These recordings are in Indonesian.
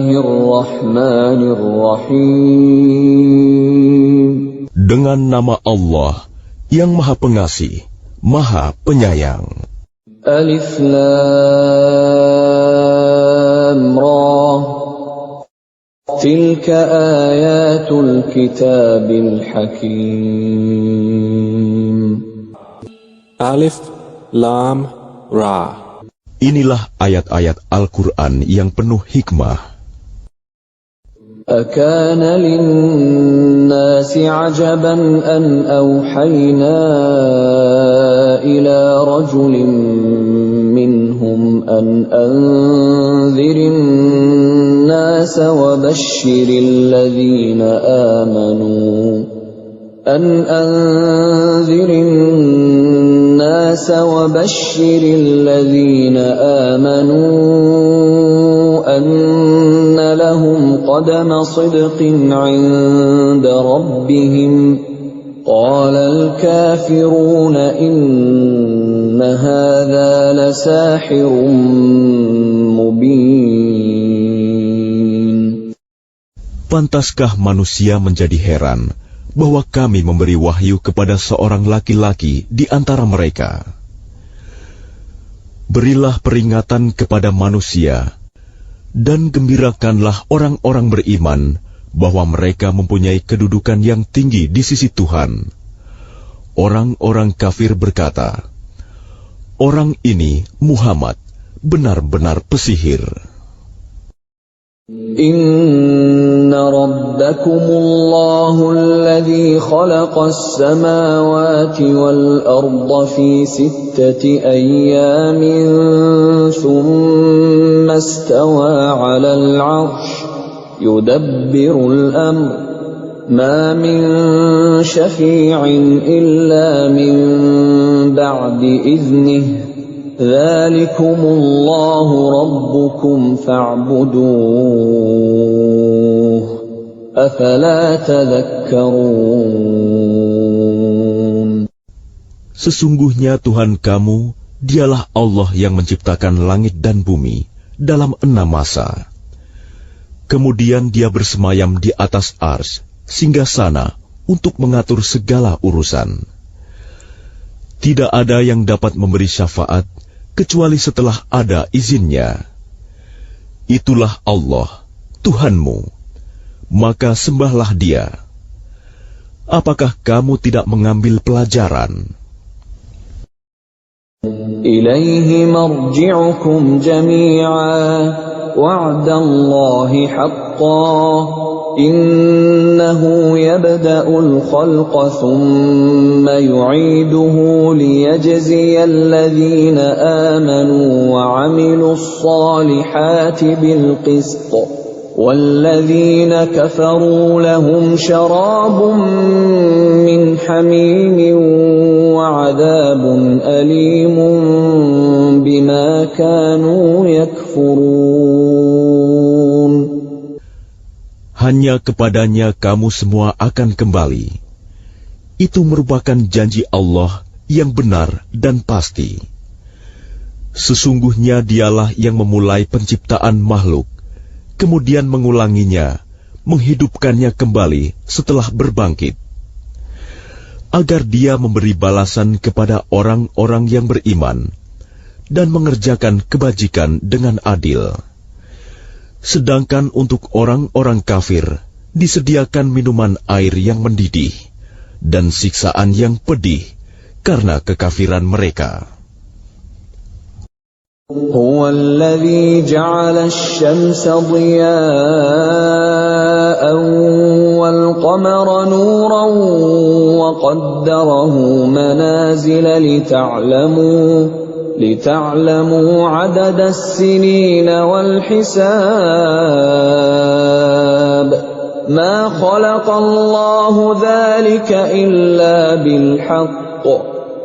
Bismillahirrahmanirrahim. Dengan nama Allah yang Maha Pengasih, Maha Penyayang. Alif Lam Ra. Tilka ayatul kitabil hakim. Alif Lam Ra. Inilah ayat-ayat Al-Quran yang penuh hikmah. أكان للناس عجبا أن أوحينا إلى رجل منهم أن أنذر الناس وبشر الذين آمنوا أن لهم قدم صدق عند ربهم قال الكافرون إن هذا لساحر مبين. Pantaskah manusia menjadi heran bahwa kami memberi wahyu kepada seorang laki-laki di antara mereka? Berilah peringatan kepada manusia, dan gembirakanlah orang-orang beriman bahwa mereka mempunyai kedudukan yang tinggi di sisi Tuhan. Orang-orang kafir berkata, orang ini Muhammad benar-benar pesihir. Inna rabbakumullahu alladhi khalaqas samawati wal arda fi sittati ayyamin thumma istawa 'alal 'arsy yudabbirul amr ma min syafi'in illa min ba'di idhnihi Dzalikumullahu rabbukum fa'buduh. Afala tadhakkarun. Sesungguhnya Tuhan kamu, dialah Allah yang menciptakan langit dan bumi dalam 6 masa. Kemudian dia bersemayam di atas arsy, singgasana untuk mengatur segala urusan. Tidak ada yang dapat memberi syafaat kecuali setelah ada izinnya. Itulah Allah, Tuhanmu, maka sembahlah Dia. Apakah kamu tidak mengambil pelajaran? Ilaihi marji'ukum jami'a wa'dallahi haqqan innahu yabda'ul khalqa thumma yu'iduhu liyajziyal ladhina amanu wa 'amilus salihati bil qist والذين كفروا لهم شراب من حميم وعذاب أليم بما كانوا يكفرون. Hanya kepadanya kamu semua akan kembali. Itu merupakan janji Allah yang benar dan pasti. Sesungguhnya Dialah yang memulai penciptaan makhluk, kemudian mengulanginya, menghidupkannya kembali setelah berbangkit, agar Dia memberi balasan kepada orang-orang yang beriman dan mengerjakan kebajikan dengan adil. Sedangkan untuk orang-orang kafir disediakan minuman air yang mendidih dan siksaan yang pedih karena kekafiran mereka. هو الذي جعل الشمس ضياء والقمر نورا وقدره منازل لتعلموا عدد السنين والحساب ما خلق الله ذلك إلا بالحق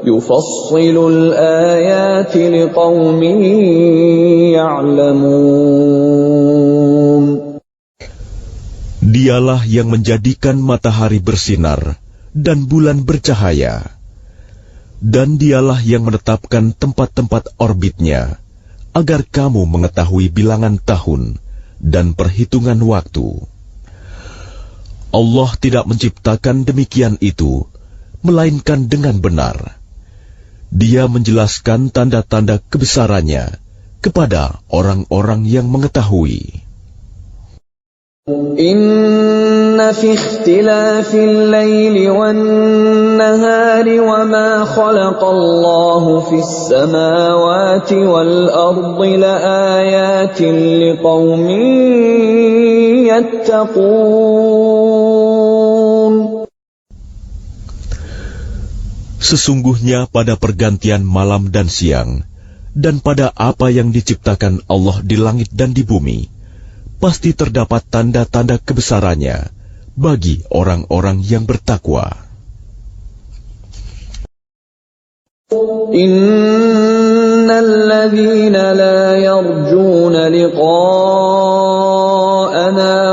يفصل الآيات لقوم يعلمون. Dialah yang menjadikan matahari bersinar dan bulan bercahaya, dan Dialah yang menetapkan tempat-tempat orbitnya, agar kamu mengetahui bilangan tahun dan perhitungan waktu. Allah tidak menciptakan demikian itu, melainkan dengan benar. Dia menjelaskan tanda-tanda kebesarannya kepada orang-orang yang mengetahui. Inna fi ikhtilafil laili wan nahari wa ma khalaqallahu fis samawati wal ardi laayatin liqaumin yattaqun. Sesungguhnya pada pergantian malam dan siang, dan pada apa yang diciptakan Allah di langit dan di bumi, pasti terdapat tanda-tanda kebesarannya bagi orang-orang yang bertakwa. Innal ladzina la yarjuna liqa'ana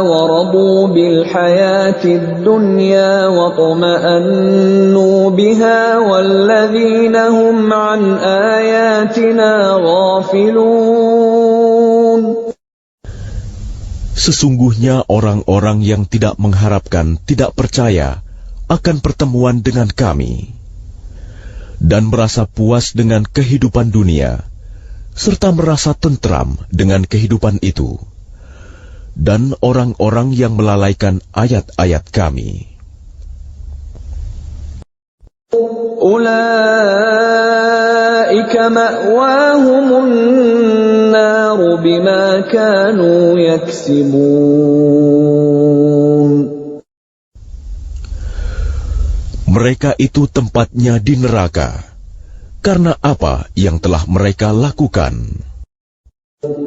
wa radu bil hayatid dunya wa tuma'annu biha wal ladzina hum an ayatina ghafilun. Sesungguhnya orang-orang yang tidak mengharapkan, tidak percaya akan pertemuan dengan kami, dan merasa puas dengan kehidupan dunia, serta merasa tentram dengan kehidupan itu, dan orang-orang yang melalaikan ayat-ayat kami. Ulaika ma'wahumun naru bima kanu yaksibun. Mereka itu tempatnya di neraka, karena apa yang telah mereka lakukan.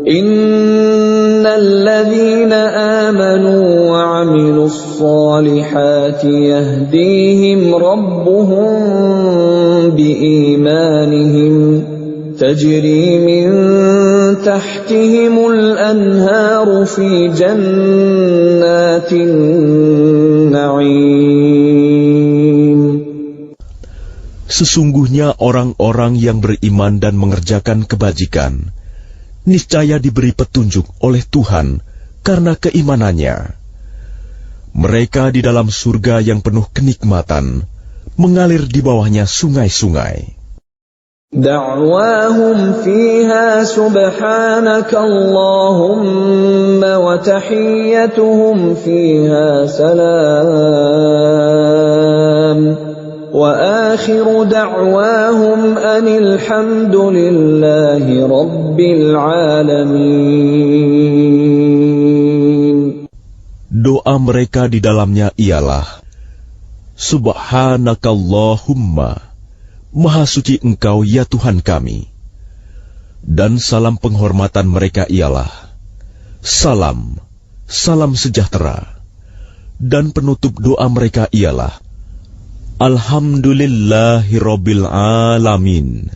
Innal ladzina amanu wa 'amilus solihati yahdihim rabbuhum biimanihim tajri min tahtihimul anharu fi jannatin na'im. Sesungguhnya orang-orang yang beriman dan mengerjakan kebajikan, niscaya diberi petunjuk oleh Tuhan karena keimanannya. Mereka di dalam surga yang penuh kenikmatan, mengalir di bawahnya sungai-sungai. Da'wahum fiha subhanaka Allahumma wa tahiyyatuhum fiha salam. Wa akhiru da'wahum anil hamdulillahi rabbil alamin. Doa mereka di dalamnya ialah, Subhanakallahumma, Maha suci Engkau ya Tuhan kami. Dan salam penghormatan mereka ialah, Salam, salam sejahtera. Dan penutup doa mereka ialah, Alhamdulillahirabbil alamin.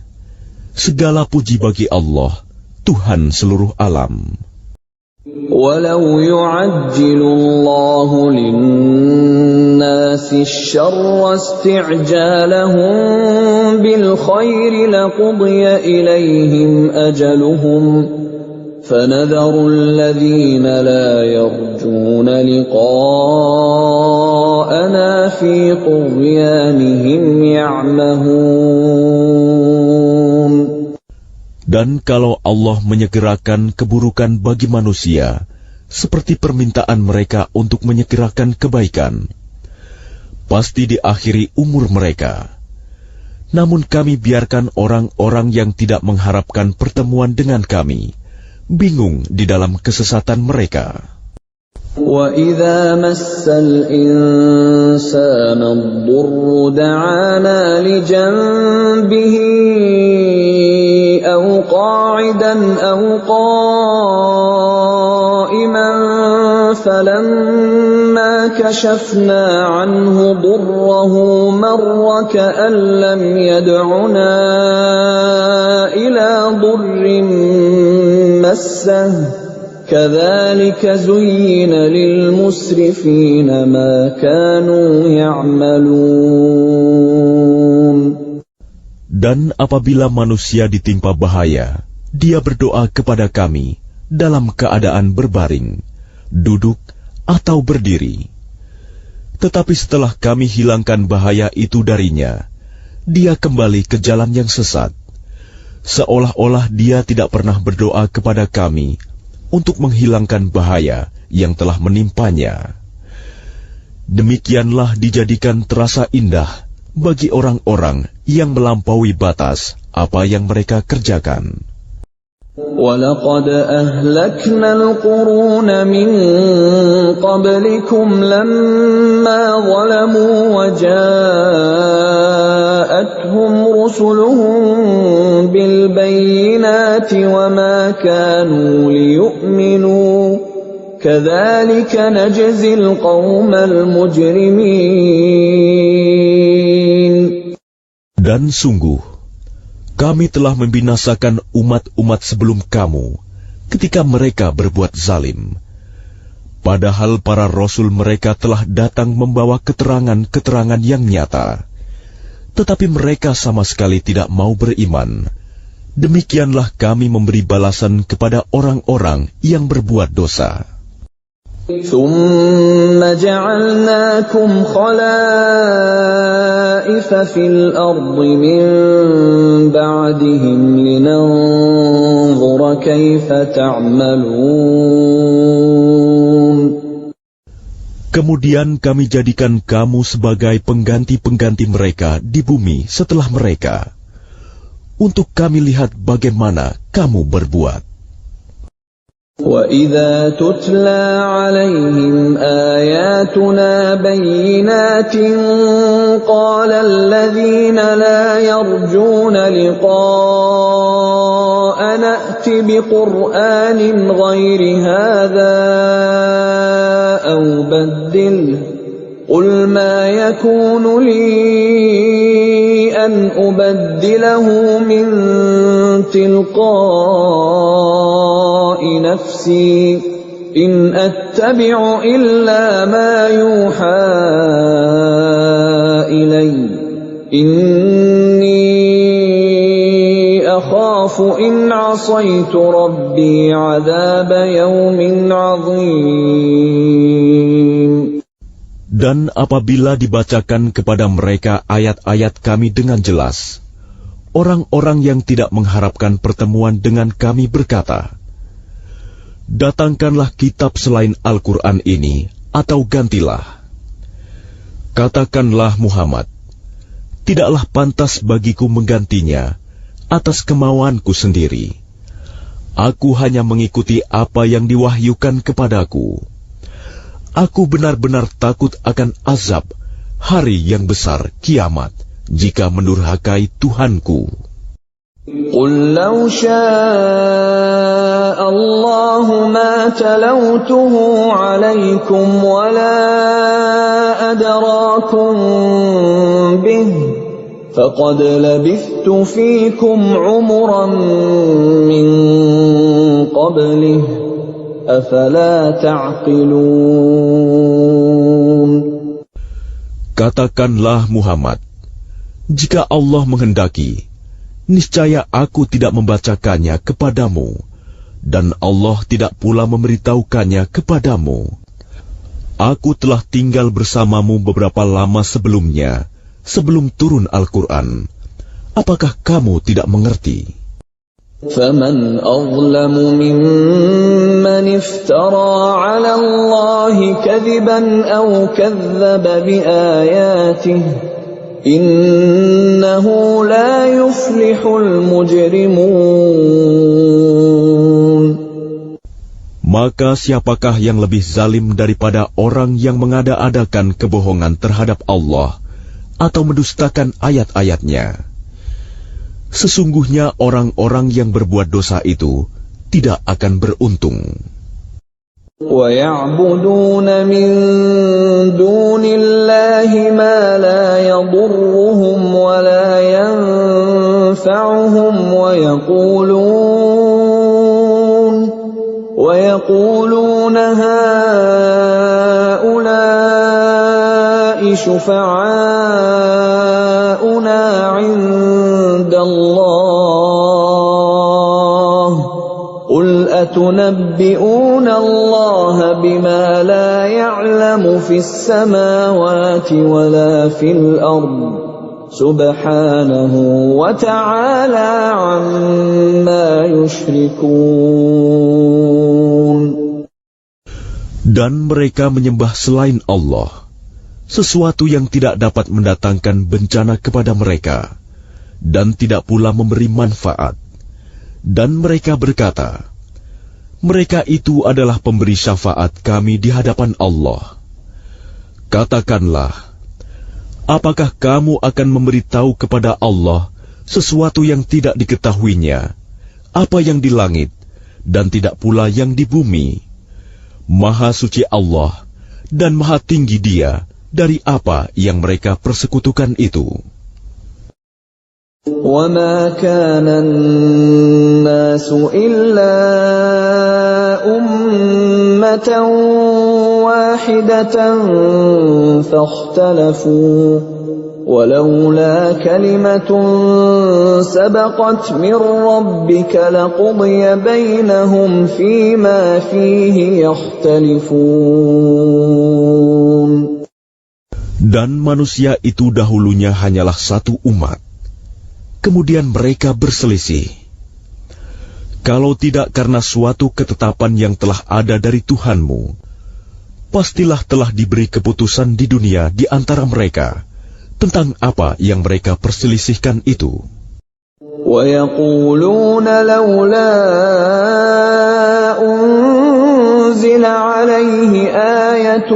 Segala puji bagi Allah, Tuhan seluruh alam. Walau yu'ajjilullahu lin-nasi asy-syarra isti'jalahum bil khairi laqudiya ilaihim ajaluhum فَنَذَرُ الَّذِينَ لَا يَرْجُونَ لِقَاءَنَا فِي طُغْيَانِهِمْ يَعْمَهُونَ. Dan kalau Allah menyegerakan keburukan bagi manusia, seperti permintaan mereka untuk menyegerakan kebaikan, pasti diakhiri umur mereka. Namun kami biarkan orang-orang yang tidak mengharapkan pertemuan dengan kami bingung di dalam kesesatan mereka. وَإِذَا مَسَّ الْإِنسَانَ الضُّرُّ دَعَانَا لِجَنبِهِ أَوْ قَاعِدًا أَوْ قَائِمًا فَلَمَّا كَشَفْنَا عَنْهُ ضُرَّهُ مَرَّ كَأَن لَّمْ يَدْعُنَا إِلَى ضُرٍّ مَّسَّهُ كَذَلِكَ زُيِّنَ لِلْمُسْرِفِينَ مَا كَانُوا يَعْمَلُونَ. Dan apabila manusia ditimpa bahaya, dia berdoa kepada kami dalam keadaan berbaring, duduk, atau berdiri. Tetapi setelah kami hilangkan bahaya itu darinya, dia kembali ke jalan yang sesat, seolah-olah dia tidak pernah berdoa kepada kami untuk menghilangkan bahaya yang telah menimpanya. Demikianlah dijadikan terasa indah bagi orang-orang yang melampaui batas apa yang mereka kerjakan. وَلَقَدْ أَهْلَكْنَا الْقُرُونَ مِنْ قَبْلِكُمْ لَمَّا ظَلَمُوا وَجَاءَتْهُمْ رُسُلُهُم بِالْبَيِّنَاتِ وَمَا كَانُوا لِيُؤْمِنُوا كَذَلِكَ نَجْزِي الْقَوْمَ الْمُجْرِمِينَ. Dan sungguh, kami telah membinasakan umat-umat sebelum kamu ketika mereka berbuat zalim. Padahal para rasul mereka telah datang membawa keterangan-keterangan yang nyata. Tetapi mereka sama sekali tidak mau beriman. Demikianlah kami memberi balasan kepada orang-orang yang berbuat dosa. ثُمَّ جَعَلْنَاكُمْ خَلَائِفَ فِي الْأَرْضِ مِنْ بَعْدِهِمْ لِنَنْظُرَ كَيْفَ تَعْمَلُونَ. Kemudian kami jadikan kamu sebagai pengganti-pengganti mereka di bumi setelah mereka, untuk kami lihat bagaimana kamu berbuat. وَإِذَا تُتْلَى عَلَيْهِمْ آيَاتُنَا بَيِّنَاتٍ قَالَ الَّذِينَ لَا يَرْجُونَ لِقَاءَنَا ائْتِ بِقُرْآنٍ غَيْرِ هَذَا أَوْ بَدِّلْهُ قُلْ مَا يَكُونُ لِي أَنْ أُبَدِّلَهُ مِنْ تِلْقَاءِ نَفْسِي إِنْ أَتَّبِعُ إِلَّا مَا يُوحَى إِلَيَّ إِنِّي أَخَافُ إِنْ عَصَيْتُ رَبِّي عَذَابَ يَوْمٍ عَظِيمٍ. Dan apabila dibacakan kepada mereka ayat-ayat kami dengan jelas, orang-orang yang tidak mengharapkan pertemuan dengan kami berkata, "Datangkanlah kitab selain Al-Quran ini, atau gantilah." Katakanlah Muhammad, "Tidaklah pantas bagiku menggantinya atas kemauanku sendiri. Aku hanya mengikuti apa yang diwahyukan kepadaku. Aku benar-benar takut akan azab hari yang besar kiamat jika mendurhakai Tuhanku." قُلْ لَوْ شَاءَ اللَّهُ مَا تَلَوْتُهُ عَلَيْكُمْ وَلَا أَدْرَاكُمْ بِهِ فَقَدْ لَبِثْتُ فِيكُمْ عُمُرًا مِّن قَبْلِهِ أَفَلَا تَعْقِلُونَ. Katakanlah Muhammad, jika Allah menghendaki, niscaya aku tidak membacakannya kepadamu, dan Allah tidak pula memberitahukannya kepadamu. Aku telah tinggal bersamamu beberapa lama sebelumnya, sebelum turun Al-Quran. Apakah kamu tidak mengerti? فَمَنْ أَظْلَمُ مِمَّنِ افْتَرَى عَلَى اللَّهِ كَذِبًا أَوْ كَذَّبَ بِآيَاتِهِ إِنَّهُ لَا يُفْلِحُ الْمُجْرِمُونَ. Maka siapakah yang lebih zalim daripada orang yang mengada-adakan kebohongan terhadap Allah atau mendustakan ayat-ayatnya? Sesungguhnya orang-orang yang berbuat dosa itu tidak akan beruntung. وَيَعْبُدُونَ مِن دُونِ اللَّهِ مَا لَا يَضُرُّهُمْ وَلَا يَنفَعُهُمْ وَيَقُولُونَ هَٰؤُلَاءِ شُفَعَاؤُنَا عِندَ اللَّهِ قُلْ أتنبئون الله بما لا يعلم في السماوات ولا في الأرض سبحانه وتعالى عما يشركون. Dan mereka menyembah selain Allah sesuatu yang tidak dapat mendatangkan bencana kepada mereka dan tidak pula memberi manfaat. Dan mereka berkata, mereka itu adalah pemberi syafaat kami di hadapan Allah. Katakanlah, apakah kamu akan memberitahu kepada Allah sesuatu yang tidak diketahuinya, apa yang di langit dan tidak pula yang di bumi? Maha suci Allah dan maha tinggi Dia dari apa yang mereka persekutukan itu. وَمَا كَانَ النَّاسُ إِلَّا أُمَّةً وَاحِدَةً فَاخْتَلَفُوا وَلَوْلَا كَلِمَةٌ سَبَقَتْ مِنْ رَبِّكَ لَقُضِيَ بَيْنَهُمْ فِيمَا فِيهِ يَخْتَلِفُونَ. Dan manusia itu dahulunya hanyalah satu umat. Kemudian mereka berselisih. Kalau tidak karena suatu ketetapan yang telah ada dari Tuhanmu, pastilah telah diberi keputusan di dunia di antara mereka tentang apa yang mereka perselisihkan itu. وَيَقُولُونَ لَوْلَا أُنْزِلَ عَلَيْهِ آيَةٌ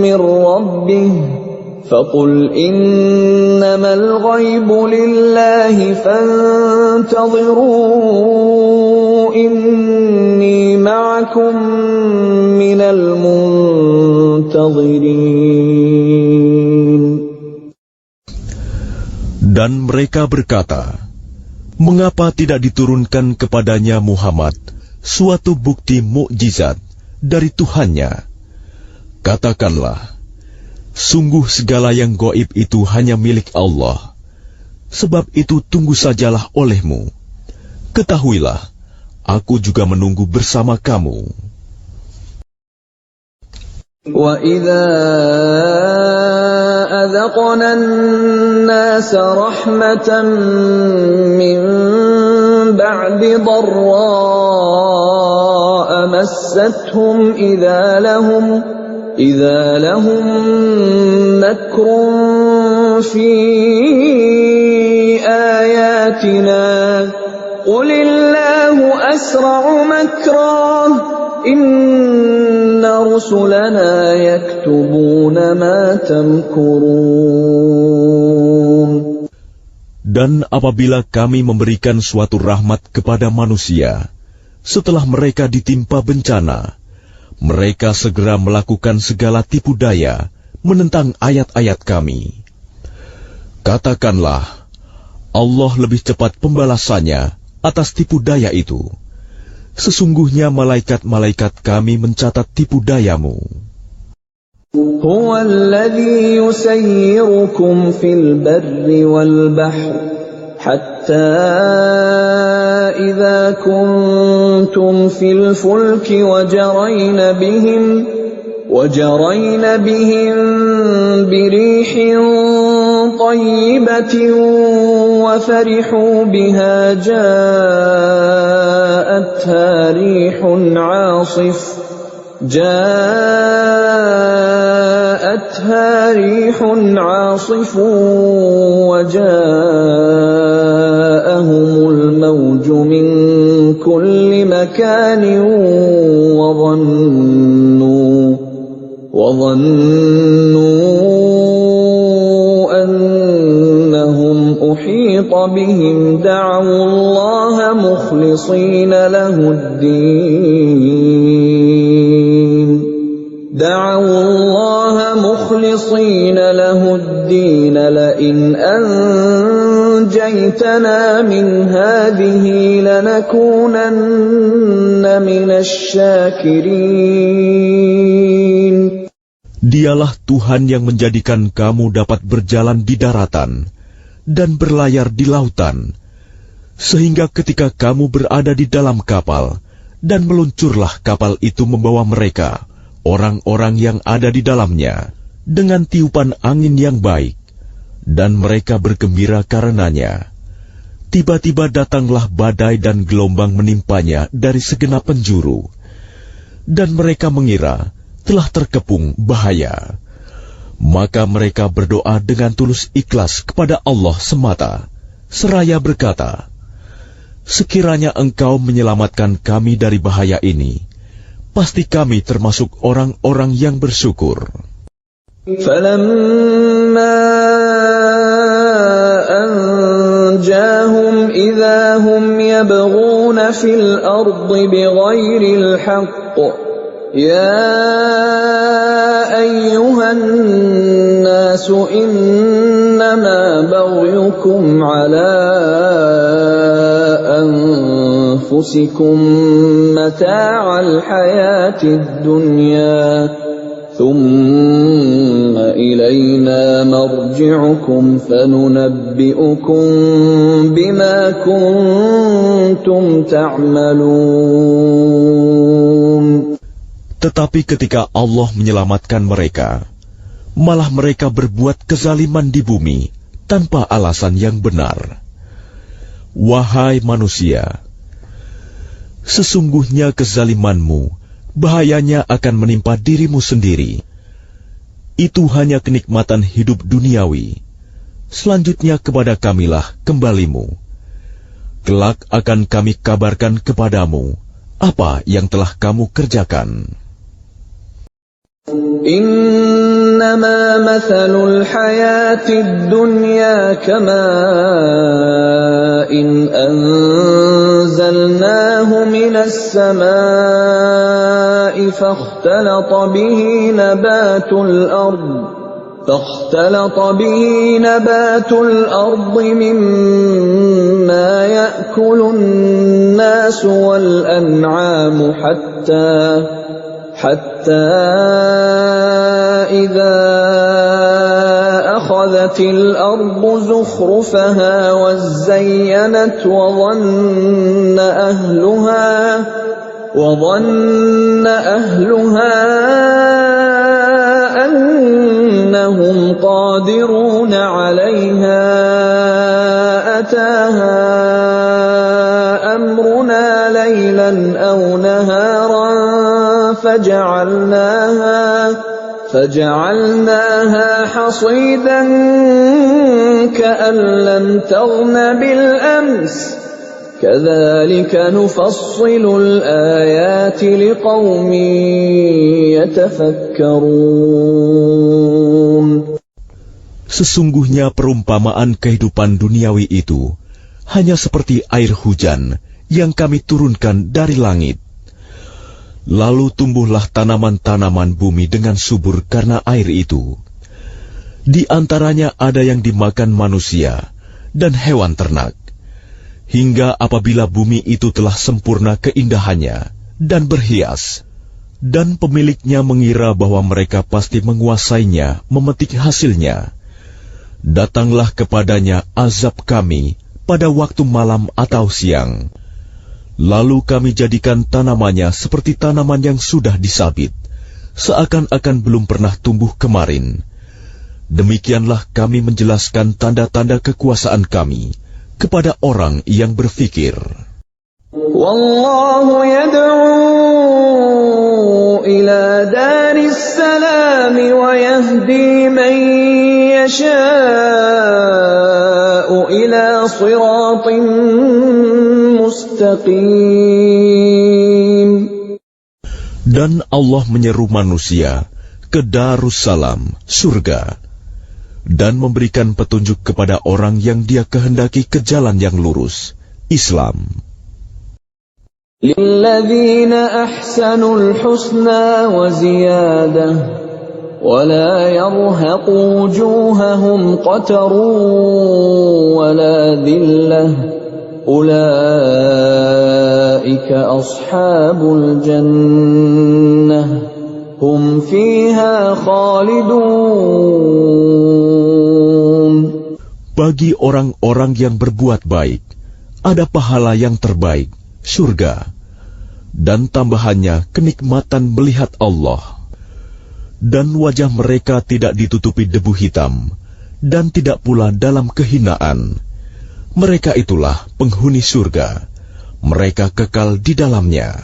مِّن رَّبِّهِ فَقُلْ إِنَّمَا الْغَيْبُ لِلَّهِ فَانْتَظِرُوا إِنِّي مَعَكُمْ مِنَ الْمُنْتَظِرِينَ. Dan mereka berkata, mengapa tidak diturunkan kepadanya Muhammad suatu bukti mukjizat dari Tuhannya? Katakanlah, sungguh segala yang gaib itu hanya milik Allah. Sebab itu tunggu sajalah olehmu. Ketahuilah, aku juga menunggu bersama kamu. وَإِذَا أَذَقْنَا النَّاسَ رَحْمَةً مِّن بَعْدِ ضَرَّاءَ مَسَّتْهُمْ إِذَا لَهُم مَّكْرٌ فِي آيَاتِنَا قُلِ اللَّهُ أَسْرَعُ مَكْرًا إِنَّ رُسُلَنَا يَكْتُبُونَ مَا تَمْكُرُونَ. Dan apabila kami memberikan suatu rahmat kepada manusia, setelah mereka ditimpa bencana, mereka segera melakukan segala tipu daya menentang ayat-ayat kami. Katakanlah, Allah lebih cepat pembalasannya atas tipu daya itu. Sesungguhnya malaikat-malaikat kami mencatat tipu dayamu. Huwa alladhi yusayyirukum fil barri wal bahri hatta idza kuntum fil fulki wajarayna bihim birihin tayyibatin wa farihu biha ja'atha ريح عاصف وجاءهم الموج من كل مكان وظنوا أنهم أحيط بهم دعوا الله مخلصين له الدين لئن أنجيتنا من هذه لنكونن من الشاكرين. Dialah Tuhan yang menjadikan kamu dapat berjalan di daratan dan berlayar di lautan, sehingga ketika kamu berada di dalam kapal dan meluncurlah kapal itu membawa mereka, orang-orang yang ada di dalamnya, dengan tiupan angin yang baik, dan mereka bergembira karenanya. Tiba-tiba datanglah badai dan gelombang menimpanya dari segenap penjuru, dan mereka mengira telah terkepung bahaya. Maka mereka berdoa dengan tulus ikhlas kepada Allah semata, seraya berkata, "Sekiranya Engkau menyelamatkan kami dari bahaya ini, pasti kami termasuk orang-orang yang bersyukur." فَلَمَّا أَنْجَاهُمْ إِذَا هُمْ يَبْغُونَ فِي الْأَرْضِ بِغَيْرِ الْحَقِّ يَا أَيُّهَا النَّاسُ إِنَّمَا بَغْيُكُمْ عَلَى أَنفُسِكُم مَّتَاعَ الْحَيَاةِ الدُّنْيَا ثُمَّ إِلَيْنَا مَرْجِعُكُمْ فَنُنَبِّئُكُم بِمَا كُنتُمْ تَعْمَلُونَ. Tetapi ketika Allah menyelamatkan mereka, malah mereka berbuat kezaliman di bumi tanpa alasan yang benar. Wahai manusia, sesungguhnya kezalimanmu bahayanya akan menimpa dirimu sendiri. Itu hanya kenikmatan hidup duniawi. Selanjutnya kepada kamilah kembalimu. Kelak akan kami kabarkan kepadamu apa yang telah kamu kerjakan. إنما مثل الحياة الدنيا كماء أنزلناه من السماء فاختلط به نبات الأرض مما يأكل الناس والأنعام حتى إذا أخذت الأرض زخرفها وزينت وظن أهلها أنهم قادرون عليها أتاها أمرنا ليلا أو نهارا فجعلناها حصيدا كأن لم تغن بالأمس كذلك نفصل الآيات لقوم يتفكرون. Sesungguhnya perumpamaan kehidupan duniawi itu hanya seperti air hujan yang kami turunkan dari langit. Lalu tumbuhlah tanaman-tanaman bumi dengan subur karena air itu. Di antaranya ada yang dimakan manusia dan hewan ternak. Hingga apabila bumi itu telah sempurna keindahannya dan berhias, dan pemiliknya mengira bahwa mereka pasti menguasainya, memetik hasilnya, datanglah kepadanya azab kami pada waktu malam atau siang. Lalu kami jadikan tanamannya seperti tanaman yang sudah disabit, seakan-akan belum pernah tumbuh kemarin. Demikianlah kami menjelaskan tanda-tanda kekuasaan kami kepada orang yang berfikir. Wallahu yad'u ila daris salam wa yahdi man yasha'u ila siratin mustaqim. Dan Allah menyeru manusia ke Darussalam, surga, dan memberikan petunjuk kepada orang yang Dia kehendaki ke jalan yang lurus, Islam. Lilladzina ahsanul husna wa ziyadah wa la yarhaqu wujuhahum qatarun wa la dhillah ulaika ashabul jannah hum fiha khalidun. Bagi orang-orang yang berbuat baik, ada pahala yang terbaik, surga. dan tambahannya kenikmatan melihat Allah. Dan wajah mereka tidak ditutupi debu hitam, dan tidak pula dalam kehinaan. Mereka itulah penghuni surga, mereka kekal di dalamnya.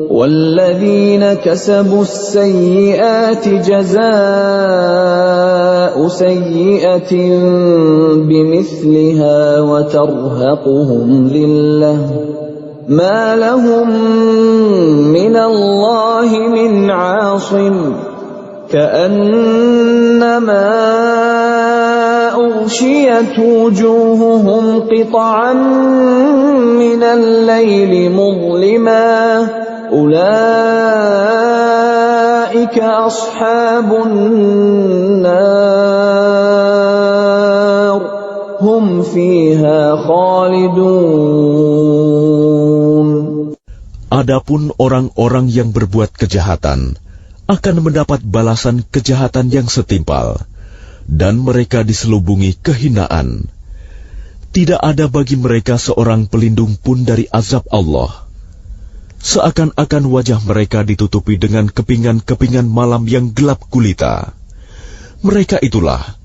وَالَّذِينَ كَسَبُوا السَّيِّئَاتِ جَزَاءُ سَيِّئَةٍ بِمِثْلِهَا وَتَرْهَقُهُمْ ذِلَّةٌ مَا لَهُم مِّنَ اللَّهِ مِنْ عَاصِمٍ كَأَنَّمَا أُغْشِيَتْ وُجُوهُهُمْ قِطَعًا مِّنَ اللَّيْلِ مُظْلِمًا أُولَئِكَ أَصْحَابُ النَّارِ هُمْ فِيهَا خَالِدُونَ. Adapun orang-orang yang berbuat kejahatan akan mendapat balasan kejahatan yang setimpal, dan mereka diselubungi kehinaan. Tidak ada bagi mereka seorang pelindung pun dari azab Allah. Seakan-akan wajah mereka ditutupi dengan kepingan-kepingan malam yang gelap gulita. Mereka itulah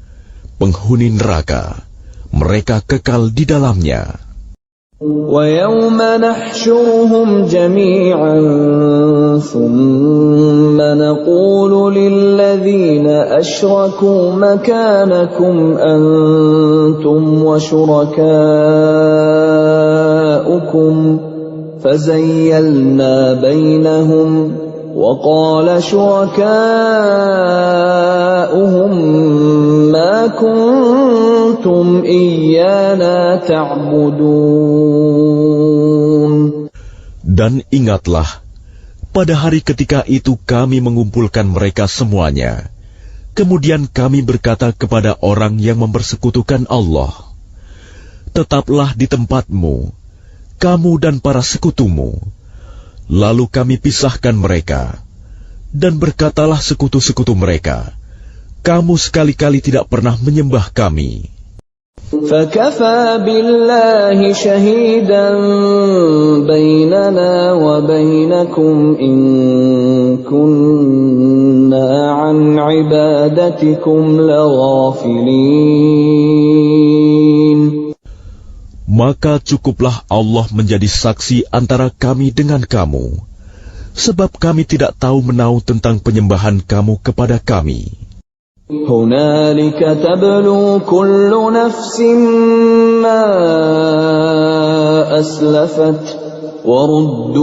penghuni neraka, mereka kekal di dalamnya. وَيَوْمَ نَحْشُرُهُمْ جَمِيعًا ثُمَّ نَقُولُ لِلَّذِينَ أَشْرَكُوا مَكَانَكُمْ أَنْتُمْ وَشُرَكَاؤُكُمْ فَزَيَّلْنَا بَيْنَهُمْ وَقَالَ شُرَكَاؤُهُمْ مَا كُنْتُمْ إِيَّانَا تَعْبُدُونَ. Dan ingatlah, pada hari ketika itu kami mengumpulkan mereka semuanya. Kemudian kami berkata kepada orang yang mempersekutukan Allah, tetaplah di tempatmu, kamu dan para sekutumu. Lalu kami pisahkan mereka, dan berkatalah sekutu-sekutu mereka, kamu sekali-kali tidak pernah menyembah kami. فَكَفَى بِاللَّهِ شَهِيدًا بَيْنَنَا وَبَيْنَكُمْ إِن كُنَّا عَنْ عِبَادَتِكُمْ لَغَافِلِينَ. Maka cukuplah Allah menjadi saksi antara kami dengan kamu, sebab kami tidak tahu menau tentang penyembahan kamu kepada kami. هُنَالِكَ تَبْلُو كُلُّ نَفْسٍ مَّا أَسْلَفَتْ وَرُدُّوا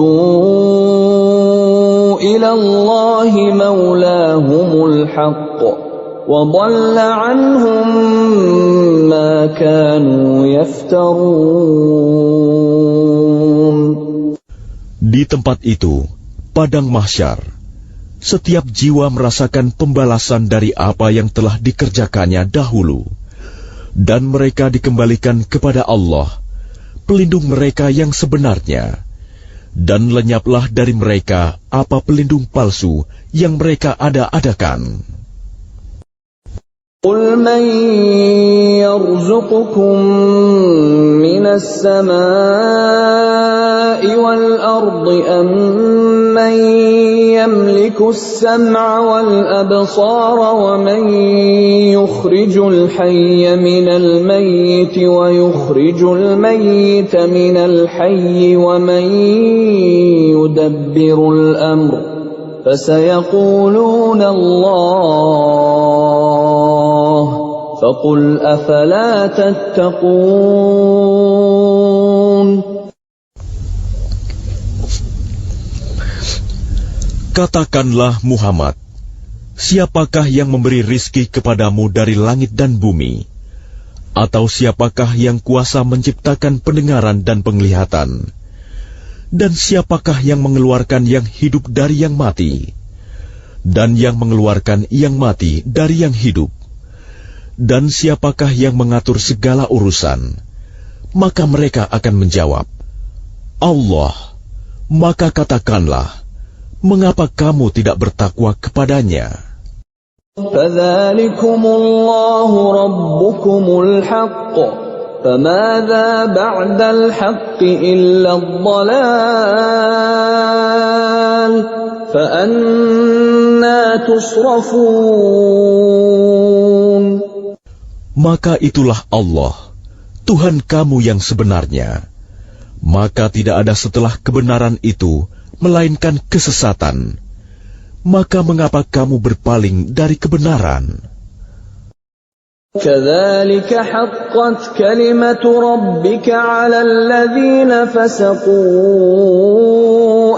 إِلَى اللَّهِ مَوْلَاهُمُ الْحَقِّ وَضَلَّ عَنْهُم مَّا كَانُوا يَفْتَرُونَ. Di tempat itu, padang mahsyar, setiap jiwa merasakan pembalasan dari apa yang telah dikerjakannya dahulu, dan mereka dikembalikan kepada Allah, pelindung mereka yang sebenarnya, dan lenyaplah dari mereka apa pelindung palsu yang mereka ada-adakan. قُلْ مَنْ يَرْزُقُكُمْ مِنَ السَّمَاءِ وَالْأَرْضِ أَمَّنْ يَمْلِكُ السَّمْعَ وَالْأَبْصَارَ وَمَنْ يُخْرِجُ الْحَيَّ مِنَ الْمَيِّتِ وَيُخْرِجُ الْمَيِّتَ مِنَ الْحَيِّ وَمَنْ يُدَبِّرُ الْأَمْرَ فَسَيَقُولُونَ اللَّهُ فَقُلْ أَفَلَا تَتَّقُونَ. Katakanlah Muhammad, siapakah yang memberi rizki kepadamu dari langit dan bumi? Atau siapakah yang kuasa menciptakan pendengaran dan penglihatan? Dan siapakah yang mengeluarkan yang hidup dari yang mati? Dan yang mengeluarkan yang mati dari yang hidup? Dan siapakah yang mengatur segala urusan? Maka mereka akan menjawab, Allah. Maka katakanlah, mengapa kamu tidak bertakwa kepadanya? فَذَلِكُمُ اللَّهُ رَبُّكُمُ الْحَقُّ فماذا بعد الحق إلا الضلال فأنى تصرفون. Maka itulah Allah, Tuhan kamu yang sebenarnya. Maka tidak ada setelah kebenaran itu, melainkan kesesatan. Maka mengapa kamu berpaling dari kebenaran? كذلك حقت كلمة ربك على الذين فسقوا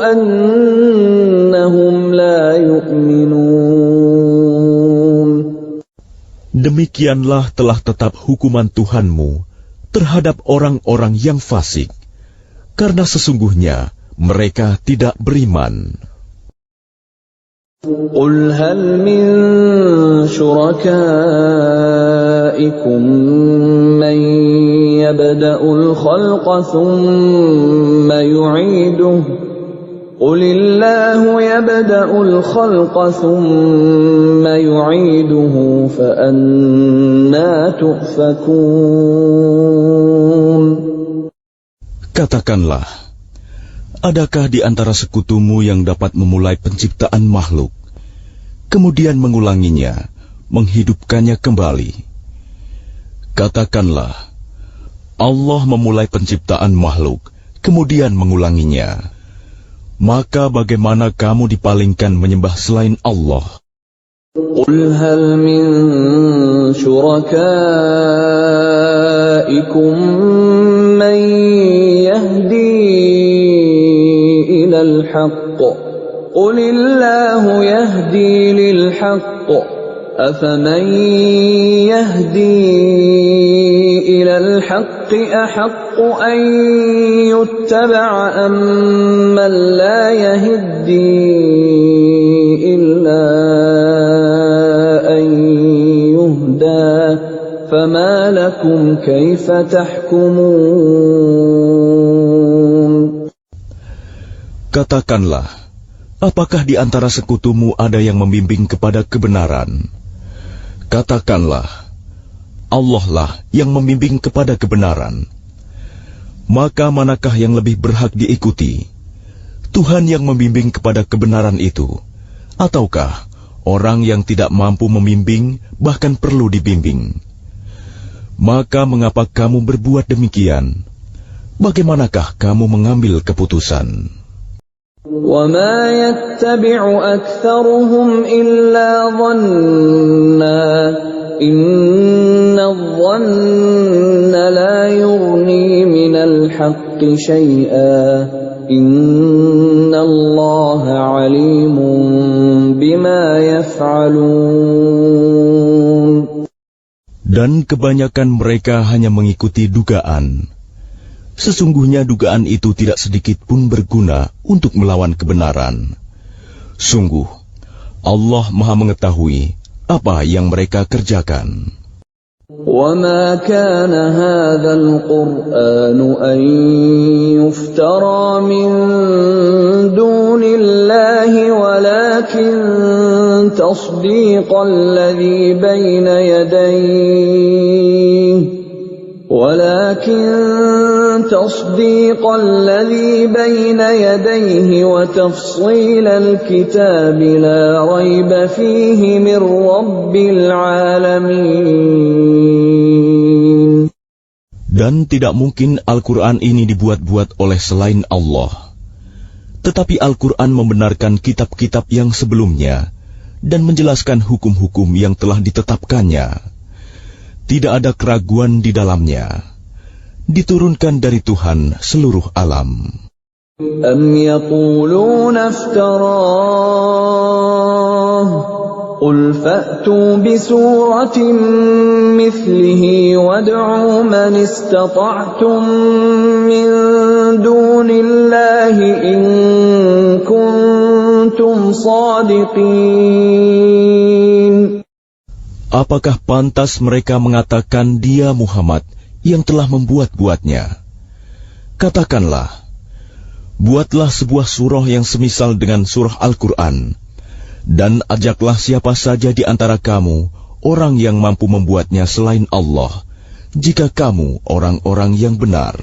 أنهم لا يؤمنون. Demikianlah telah tetap hukuman Tuhanmu terhadap orang-orang yang fasik, karena sesungguhnya mereka tidak beriman. قل هل من شركائكم من يبدأ الخلق ثم يعيده قل الله يبدأ الخلق ثم يعيده فأنى تؤفكون. Katakanlah, adakah di antara sekutumu yang dapat memulai penciptaan makhluk, kemudian mengulanginya, menghidupkannya kembali? Katakanlah, Allah memulai penciptaan makhluk, kemudian mengulanginya. Maka bagaimana kamu dipalingkan menyembah selain Allah? قل هل من شركائكم من يهدي إلى الحق قل الله يهدي للحق أفمن يهدي إلى الحق أحق أن يتبع أمن لا يهدي إلا أن يهدى فما لكم كيف تحكمون. Katakanlah, apakah di antara sekutumu ada yang membimbing kepada kebenaran? Katakanlah, Allah lah yang membimbing kepada kebenaran. Maka manakah yang lebih berhak diikuti? Tuhan yang membimbing kepada kebenaran itu, ataukah orang yang tidak mampu membimbing, bahkan perlu dibimbing? Maka mengapa kamu berbuat demikian? Bagaimanakah kamu mengambil keputusan? وَمَا يَتَّبِعُ أَكْثَرُهُمْ إِلَّا ظَنًّا إِنَّ الظَّنَّ لَا يُغْنِي مِنَ الْحَقِّ شَيْئًا إِنَّ اللَّهَ عَلِيمٌ بِمَا يَفْعَلُونَ. Dan kebanyakan mereka hanya mengikuti dugaan. Sesungguhnya dugaan itu tidak sedikit pun berguna untuk melawan kebenaran. Sungguh, Allah Maha mengetahui apa yang mereka kerjakan. وَمَا كَانَ هَذَا الْقُرْآنُ أَن يُفْتَرَى مِن دُونِ اللَّهِ وَلَكِن تَصْدِيقَ الَّذِي بَيْنَ يَدَيْهِ وَتَفْصِيلَ الْكِتَابِ لَا رَيْبَ فِيهِ مِنْ رَبِّ الْعَالَمِينَ. Dan tidak mungkin Al-Quran ini dibuat-buat oleh selain Allah. Tetapi Al-Quran membenarkan kitab-kitab yang sebelumnya dan menjelaskan hukum-hukum yang telah ditetapkannya. Tidak ada keraguan di dalamnya. Diturunkan dari Tuhan seluruh alam. أَمْ يَقُولُونَ افْتَرَاهُ قُلْ فَأْتُوا بِسُورَةٍ مِثْلِهِ وَادْعُوا مَنِ اسْتَطَعْتُم مِّن دُونِ اللَّهِ إِن كُنتُمْ صَادِقِينَ. Apakah pantas mereka mengatakan dia Muhammad yang telah membuat-buatnya? Katakanlah, buatlah sebuah surah yang semisal dengan surah Al-Quran, dan ajaklah siapa saja di antara kamu, orang yang mampu membuatnya selain Allah, jika kamu orang-orang yang benar.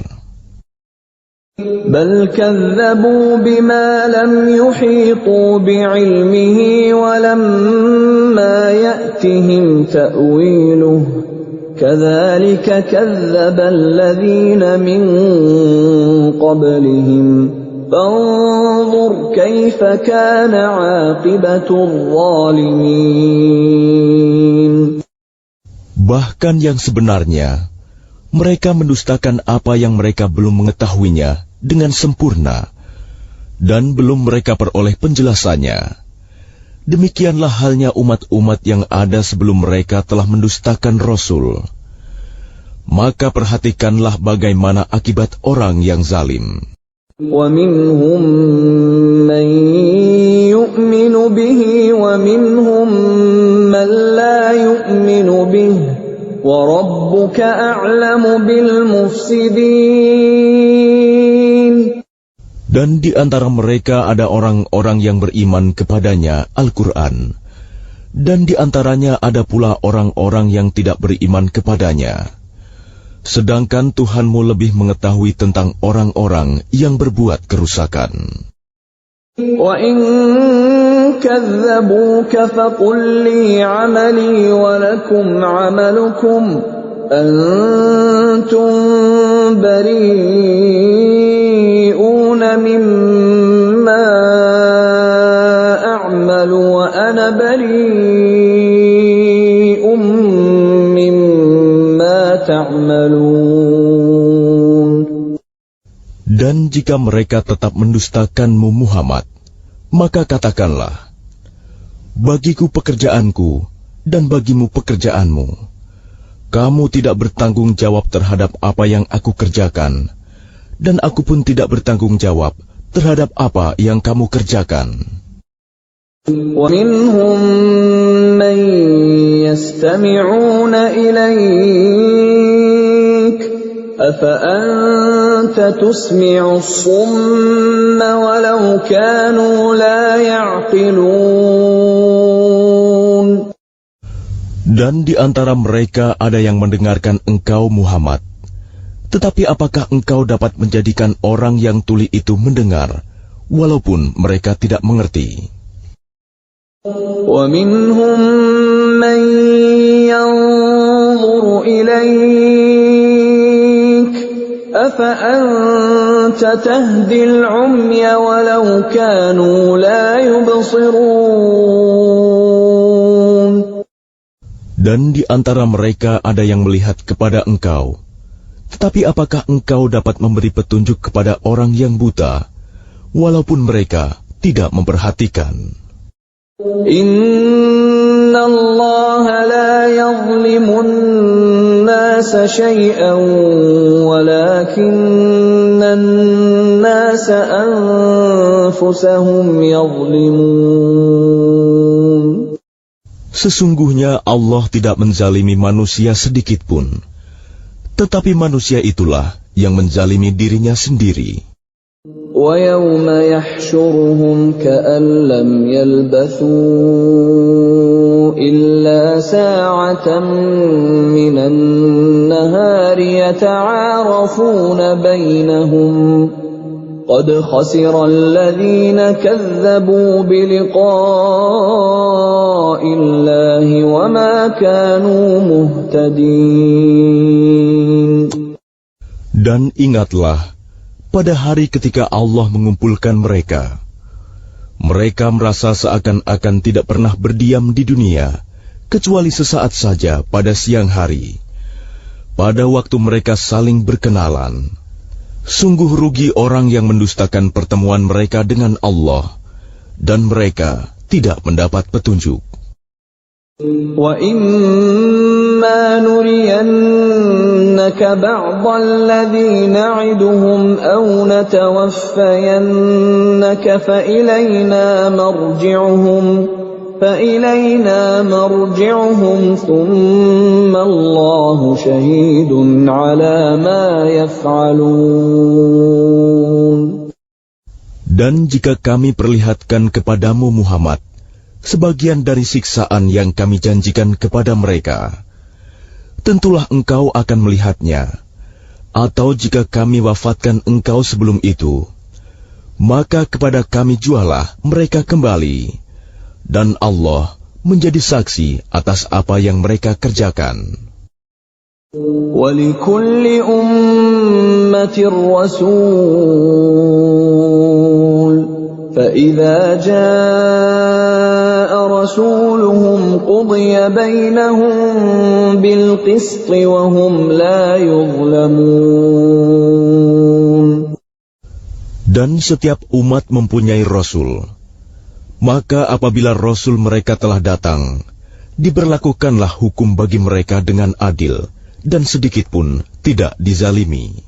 بل كذبوا بما لم يحيطوا بعلمه ولما يأتهم تأويله كذلك كذب الذين من قبلهم فانظر كيف كان عاقبة الظالمين. Bahkan yang sebenarnya, mereka mendustakan apa yang mereka belum mengetahuinya dengan sempurna, dan belum mereka peroleh penjelasannya. Demikianlah halnya umat-umat yang ada sebelum mereka telah mendustakan Rasul. Maka perhatikanlah bagaimana akibat orang yang zalim. وَمِنْهُمْ مَنْ يُؤْمِنُ بِهِ وَمِنْهُمْ مَنْ لَا يُؤْمِنُ بِهِ وَرَبُّكَ أَعْلَمُ بِالْمُفْسِدِينَ. Dan di antara mereka ada orang-orang yang beriman kepadanya Al-Quran, dan di antaranya ada pula orang-orang yang tidak beriman kepadanya. Sedangkan Tuhanmu lebih mengetahui tentang orang-orang yang berbuat kerusakan. وَإِن كَذَّبُوكَ فَقُلْ لِي عَمَلِي وَلَكُمْ عَمَلُكُمْ أَنْتُمْ بَرِيئُونَ مِمَّا أَعْمَلُ وَأَنَا بَرِيءٌ مِّمَّا تَعْمَلُونَ. Dan jika mereka tetap mendustakanmu Muhammad, maka katakanlah, bagiku pekerjaanku dan bagimu pekerjaanmu. Kamu tidak bertanggung jawab terhadap apa yang aku kerjakan, dan aku pun tidak bertanggung jawab terhadap apa yang kamu kerjakan. وَمِنْهُمْ مَنْ يَسْتَمِعُونَ إِلَيْكَ أَفَأَنْتَ تُسْمِعُ الصُّمَّ وَلَوْ كَانُوا لَا يَعْقِلُونَ. Dan di antara mereka ada yang mendengarkan engkau Muhammad. Tetapi apakah engkau dapat menjadikan orang yang tuli itu mendengar, walaupun mereka tidak mengerti? وَمِنْهُمْ مَنْ يَنْظُرُ إِلَيْكَ أَفَأَنْتَ تَهْدِي الْعُمْيَ وَلَوْ كَانُوا لَا يُبْصِرُونَ. Dan di antara mereka ada yang melihat kepada engkau. Tetapi apakah engkau dapat memberi petunjuk kepada orang yang buta, walaupun mereka tidak memperhatikan? Inna Allah la yazlimun nasa shay'an walakinna an-nasa anfusahum yazlimun. Sesungguhnya Allah tidak menzalimi manusia sedikit pun, tetapi manusia itulah yang menzalimi dirinya sendiri. وَيَوْمَ يَحْشُرُهُمْ كَأَنْ لَمْ يَلْبَثُوا إِلَّا سَاعَةً مِنَ النَّهَارِ يَتَعَارَفُونَ بَيْنَهُمْ قَدْ خَسِرَ الَّذِينَ كَذَّبُوا بِلِقَاءِ اللَّهِ وَمَا كَانُوا مُهْتَدِينَ. Dan ingatlah, pada hari ketika Allah mengumpulkan mereka, mereka merasa seakan-akan tidak pernah berdiam di dunia, kecuali sesaat saja pada siang hari. Pada waktu mereka saling berkenalan, sungguh rugi orang yang mendustakan pertemuan mereka dengan Allah, dan mereka tidak mendapat petunjuk. وَإِمَّا نُرِيَنَّكَ بَعْضَ الَّذِي نَعِدُهُمْ أَوْ نَتَوَفَّيَنَّكَ فَإِلَيْنَا مَرْجِعُهُمْ ثُمَّ اللَّهُ شَهِيدٌ عَلَى مَا يَفْعَلُونَ. Dan jika kami perlihatkan kepadamu Muhammad sebagian dari siksaan yang kami janjikan kepada mereka, tentulah engkau akan melihatnya. Atau jika kami wafatkan engkau sebelum itu, maka kepada kami jualah mereka kembali, dan Allah menjadi saksi atas apa yang mereka kerjakan. وَلِكُلِّ أُمَّةٍ رَسُولٌ فَإِذَا جَاءَ رَسُولُهُمْ قُضِيَ بَيْنَهُم بِالْقِسْطِ وَهُمْ لَا يُظْلَمُونَ. Dan setiap umat mempunyai Rasul. Maka apabila Rasul mereka telah datang, diberlakukanlah hukum bagi mereka dengan adil, dan sedikitpun tidak dizalimi.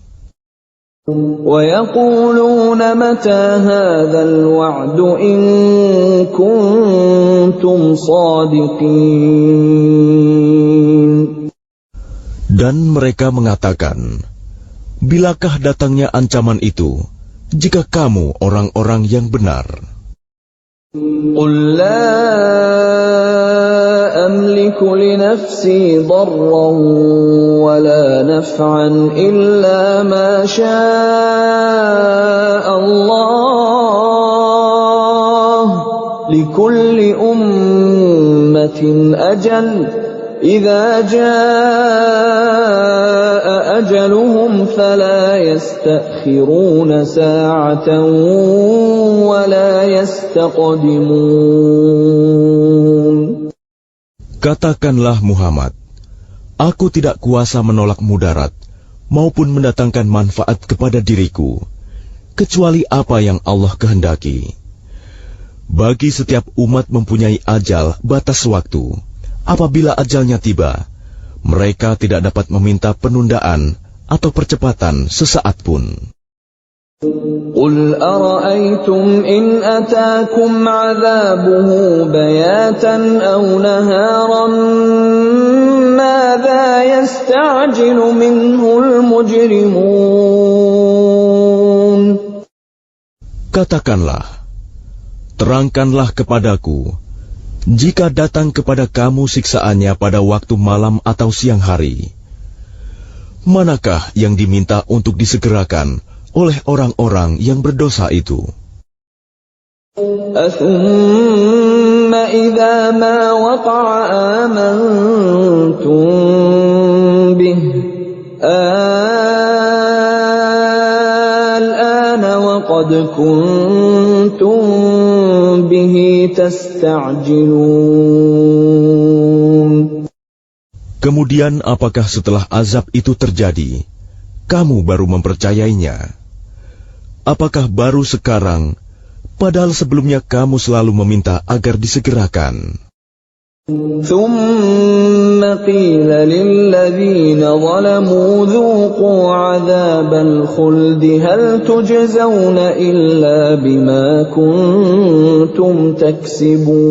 وَيَقُولُونَ مَتَى هَذَا الْوَعْدُ إِن كُنتُمْ صَادِقِينَ. Dan mereka mengatakan, bilakah datangnya ancaman itu, jika kamu orang-orang yang benar? قُل لَّا أَمْلِكُ لِنَفْسِي ضَرًّا وَلَا نَفْعًا إِلَّا مَا شَاءَ اللَّهُ لِكُلِّ أُمَّةٍ أَجَلٌ إِذَا جَاءَ أَجَلُهُمْ فَلَا يَسْتَأْخِرُونَ سَاعَةً وَلَا يَسْتَقْدِمُونَ. Katakanlah Muhammad, aku tidak kuasa menolak mudarat maupun mendatangkan manfaat kepada diriku, kecuali apa yang Allah kehendaki. Bagi setiap umat mempunyai ajal batas waktu. Apabila ajalnya tiba, mereka tidak dapat meminta penundaan atau percepatan sesaat pun. قُلْ أَرَأَيْتُمْ إِنْ أَتَاكُمْ عَذَابُهُ بَيَاتًا أَوْ نَهَارًا مَاذَا يَسْتَعْجِلُ مِنْهُ الْمُجْرِمُونَ. Katakanlah, terangkanlah kepadaku, jika datang kepada kamu siksaannya pada waktu malam atau siang hari, manakah yang diminta untuk disegerakan oleh orang-orang yang berdosa itu? أَثُمَّ إِذَا مَا وَقَعَ آمَنْتُمْ بِهِ الْآنَ وَقَدْ كُنْتُمْ بِهِ تَسْتَعْجِلُونَ. Kemudian apakah setelah azab itu terjadi, kamu baru mempercayainya? Apakah baru sekarang, padahal sebelumnya kamu selalu meminta agar disegerakan? ثُمَّ قِيلَ لِلَّذِينَ ظَلَمُوا ذُوقُوا عَذَابَ الْخُلْدِ هَلْ تُجْزَوْنَ إِلَّا بِمَا كُنتُمْ تَكْسِبُونَ.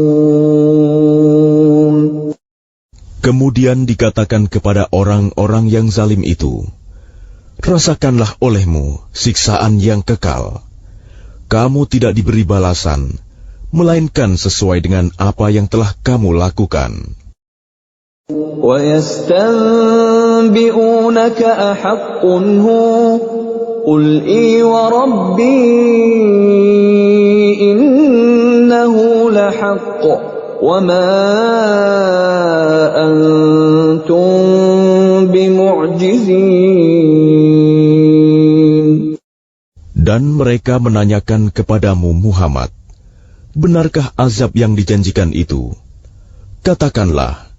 Kemudian dikatakan kepada orang-orang yang zalim itu, rasakanlah olehmu siksaan yang kekal. Kamu tidak diberi balasan, melainkan sesuai dengan apa yang telah kamu lakukan. وَيَسْتَنْبِئُونَكَ أَحَقٌّ هُوَ قُلْ إِي وَرَبِّي إِنَّهُ لَحَقٌّ وَمَا أَنْتُمْ بِمُعْجِزِينَ. Dan mereka menanyakan kepadamu Muhammad, benarkah azab yang dijanjikan itu? Katakanlah,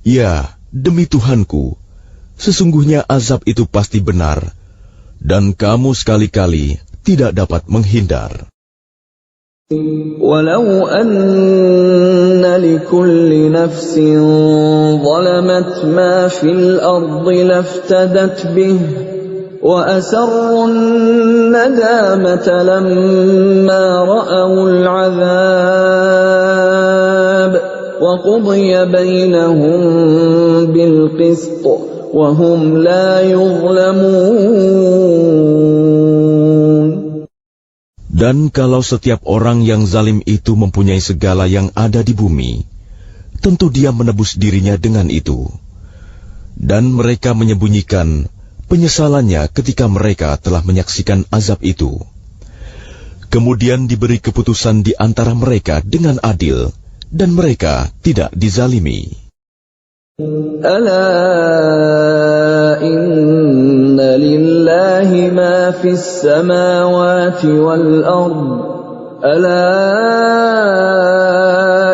ya, demi Tuhanku, sesungguhnya azab itu pasti benar, dan kamu sekali-kali tidak dapat menghindar. وَلَوْ أَنَّ لِكُلِّ نَفْسٍ ظَلَمَتْ مَا فِي الْأَرْضِ لَافْتَدَتْ بِهِ وَأَسَرُّوا النَّدَامَةَ لَمَّا رَأَوُا الْعَذَابَ وَقُضِيَ بَيْنَهُم بِالْقِسْطِ وَهُمْ لَا يُظْلَمُونَ. Dan kalau setiap orang yang zalim itu mempunyai segala yang ada di bumi, tentu dia menebus dirinya dengan itu. Dan mereka menyembunyikan penyesalannya ketika mereka telah menyaksikan azab itu. Kemudian diberi keputusan di antara mereka dengan adil, dan mereka tidak dizalimi. Ala inna lillahi ma fis samawati wal ard. Ala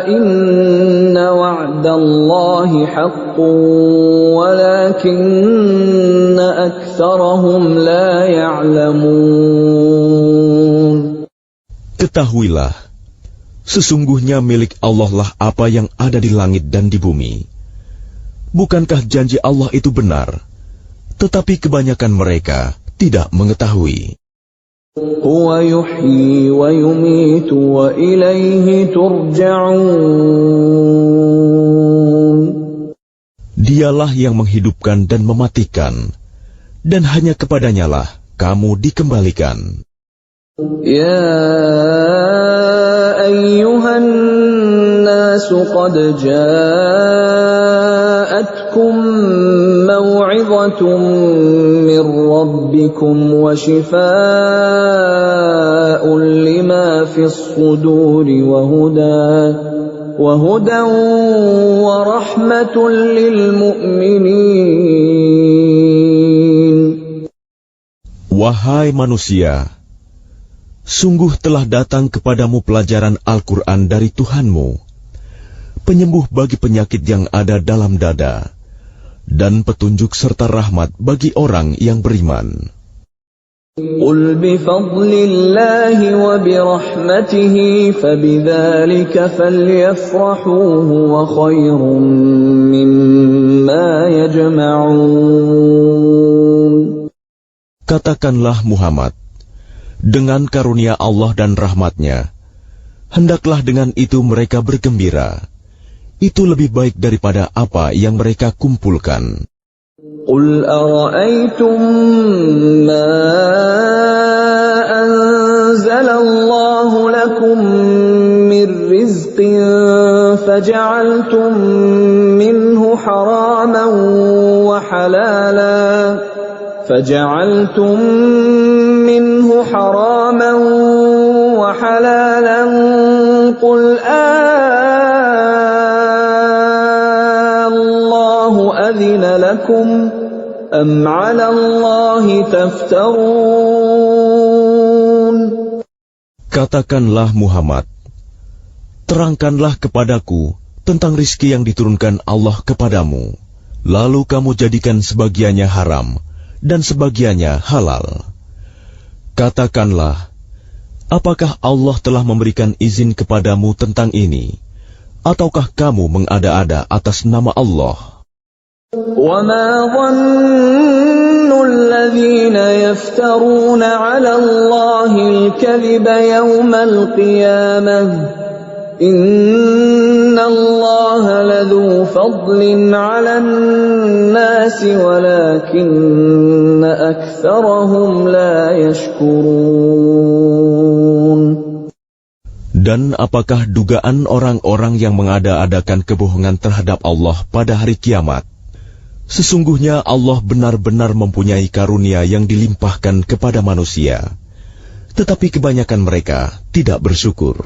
inna wa'dallahi haqqun walakinna aktsarahum la ya'lamun. Ketahuilah, sesungguhnya milik Allah lah apa yang ada di langit dan di bumi. Bukankah janji Allah itu benar? Tetapi kebanyakan mereka tidak mengetahui. Huwa yuhyi wa yumitu wa ilaihi turja'un. Dialah yang menghidupkan dan mematikan, dan hanya kepadanya lah kamu dikembalikan. Ya ayyuhan nasu qad ja'atkum maw'izatun min rabbikum wa shifaa'un lima fis suduri wa hudan wa rahmatun lil mu'minin. Wahai manusia, sungguh telah datang kepadamu pelajaran Al-Quran dari Tuhanmu, penyembuh bagi penyakit yang ada dalam dada, dan petunjuk serta rahmat bagi orang yang beriman. Qul bifadlillahi wa birahmatihi fabidzalika falyafrahu huwa khairum mimma yajma'un. Katakanlah Muhammad, dengan karunia Allah dan rahmatnya, hendaklah dengan itu mereka bergembira. Itu lebih baik daripada apa yang mereka kumpulkan. Qul ara'aytum ma anzalallahu lakum min rizqin faja'altum minhu haraman wa halalan فجعلتم منه حراما وحلالا قل الله أذن لكم أم على الله تفترون. Katakanlah Muhammad, terangkanlah kepadaku tentang rizki yang diturunkan Allah kepadamu, lalu kamu jadikan sebagiannya haram dan sebagiannya halal. Katakanlah, apakah Allah telah memberikan izin kepadamu tentang ini, ataukah kamu mengada-ada atas nama Allah? وَمَا ظَنُّ الَّذِينَ يَفْتَرُونَ عَلَى اللَّهِ الْكَذِبَ يَوْمَ الْقِيَامَةِ إِنَّ اللَّهَ لَذُو فَضْلٍ عَلَى النَّاسِ وَلَكِنَّ أَكْثَرَهُمْ لَا يَشْكُرُونَ. Dan apakah dugaan orang-orang yang mengada-adakan kebohongan terhadap Allah pada hari kiamat? Sesungguhnya Allah benar-benar mempunyai karunia yang dilimpahkan kepada manusia, tetapi kebanyakan mereka tidak bersyukur.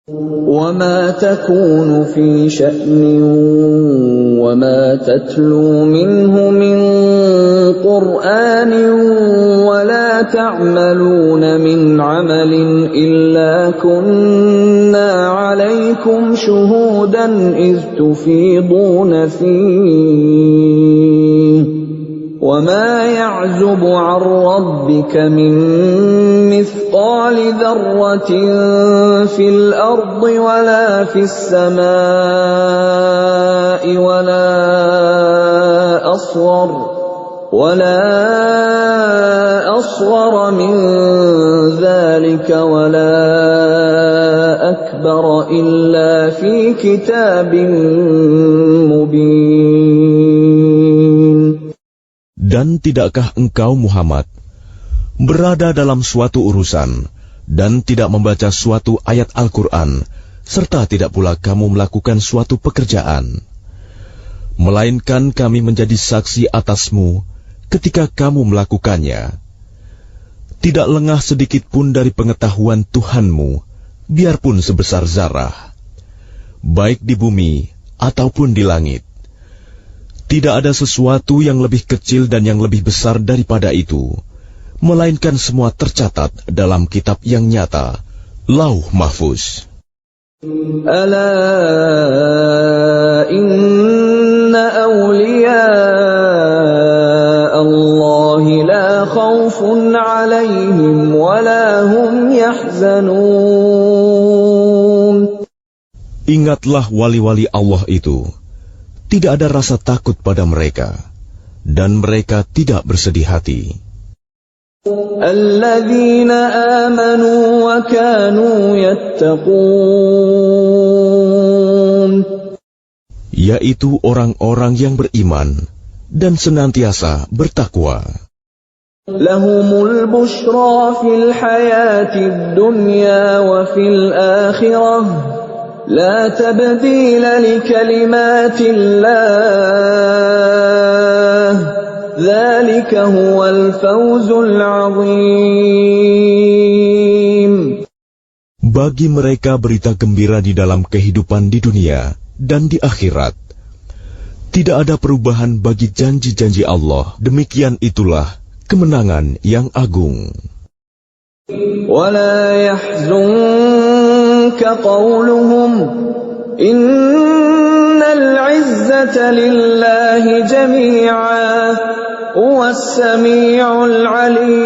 وَمَا تَكُونُ فِي شَأْنٍ وَمَا تَتْلُو مِنْهُ مِنْ قُرْآنٍ وَلَا تَعْمَلُونَ مِنْ عَمَلٍ إِلَّا كُنَّا عَلَيْكُمْ شُهُودًا إِذْ تُفِيضُونَ فِيهِ وَمَا يَعْزُبُ عَنْ رَبِّكَ مِنْ مِثْقَالِ ذَرَّةٍ فِي الْأَرْضِ وَلَا فِي السَّمَاءِ وَلَا أَصْغَرَ مِنْ ذَلِكَ وَلَا أَكْبَرَ إِلَّا فِي كِتَابٍ مُبِينٍ. Dan tidakkah engkau Muhammad berada dalam suatu urusan dan tidak membaca suatu ayat Al-Quran, serta tidak pula kamu melakukan suatu pekerjaan, melainkan kami menjadi saksi atasmu ketika kamu melakukannya. Tidak lengah sedikit pun dari pengetahuan Tuhanmu, biarpun sebesar zarah, baik di bumi ataupun di langit. Tidak ada sesuatu yang lebih kecil dan yang lebih besar daripada itu, melainkan semua tercatat dalam kitab yang nyata, Lauh Mahfuz. Ala inna awliya Allah la khawfun alaihim wa la hum yahzanun. Ingatlah wali-wali Allah itu, tidak ada rasa takut pada mereka, dan mereka tidak bersedih hati. Alladzina amanu wa kanu yattaqun, yaitu orang-orang yang beriman dan senantiasa bertakwa. Lahumul bushra fil hayatid dunya wa fil akhirah, la tabdila li kalimatillah, dzalika huwal fawzul 'azim. Bagi mereka berita gembira di dalam kehidupan di dunia dan di akhirat. Tidak ada perubahan bagi janji-janji Allah. Demikian itulah kemenangan yang agung. وَلَا يَحْزُنكَ قَوْلُهُمْ إِنَّ الْعِزَّةَ لِلَّهِ جَمِيعًا هُوَ السَّمِيعُ الْعَلِيمُ.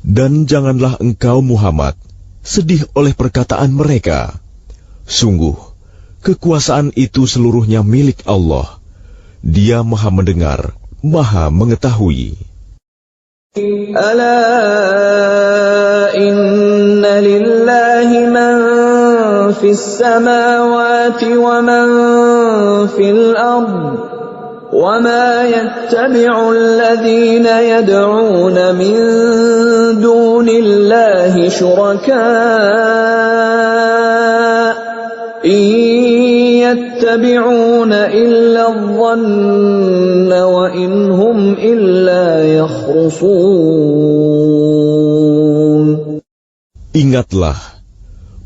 Dan janganlah engkau Muhammad sedih oleh perkataan mereka. Sungguh, kekuasaan itu seluruhnya milik Allah. Dia Maha Mendengar, Maha Mengetahui. Ala inna lillahi man fis samawati wa man fil ard, wa ma yattabi'u alladhina yad'una min dunillahi shuraka' yattabi'una illa adh-dhanna wa in hum illa yakhrusun. Ingatlah,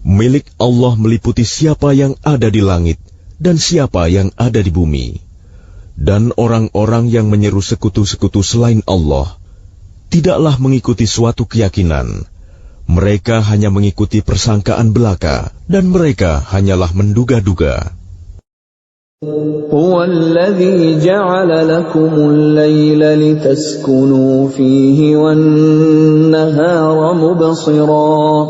milik Allah meliputi siapa yang ada di langit dan siapa yang ada di bumi. Dan orang-orang yang menyeru sekutu-sekutu selain Allah tidaklah mengikuti suatu keyakinan. Mereka hanya mengikuti persangkaan belaka, dan mereka hanyalah menduga-duga. Huwa alladhi ja'ala lakumul layla litaskunu fihi wan nahara mubsira.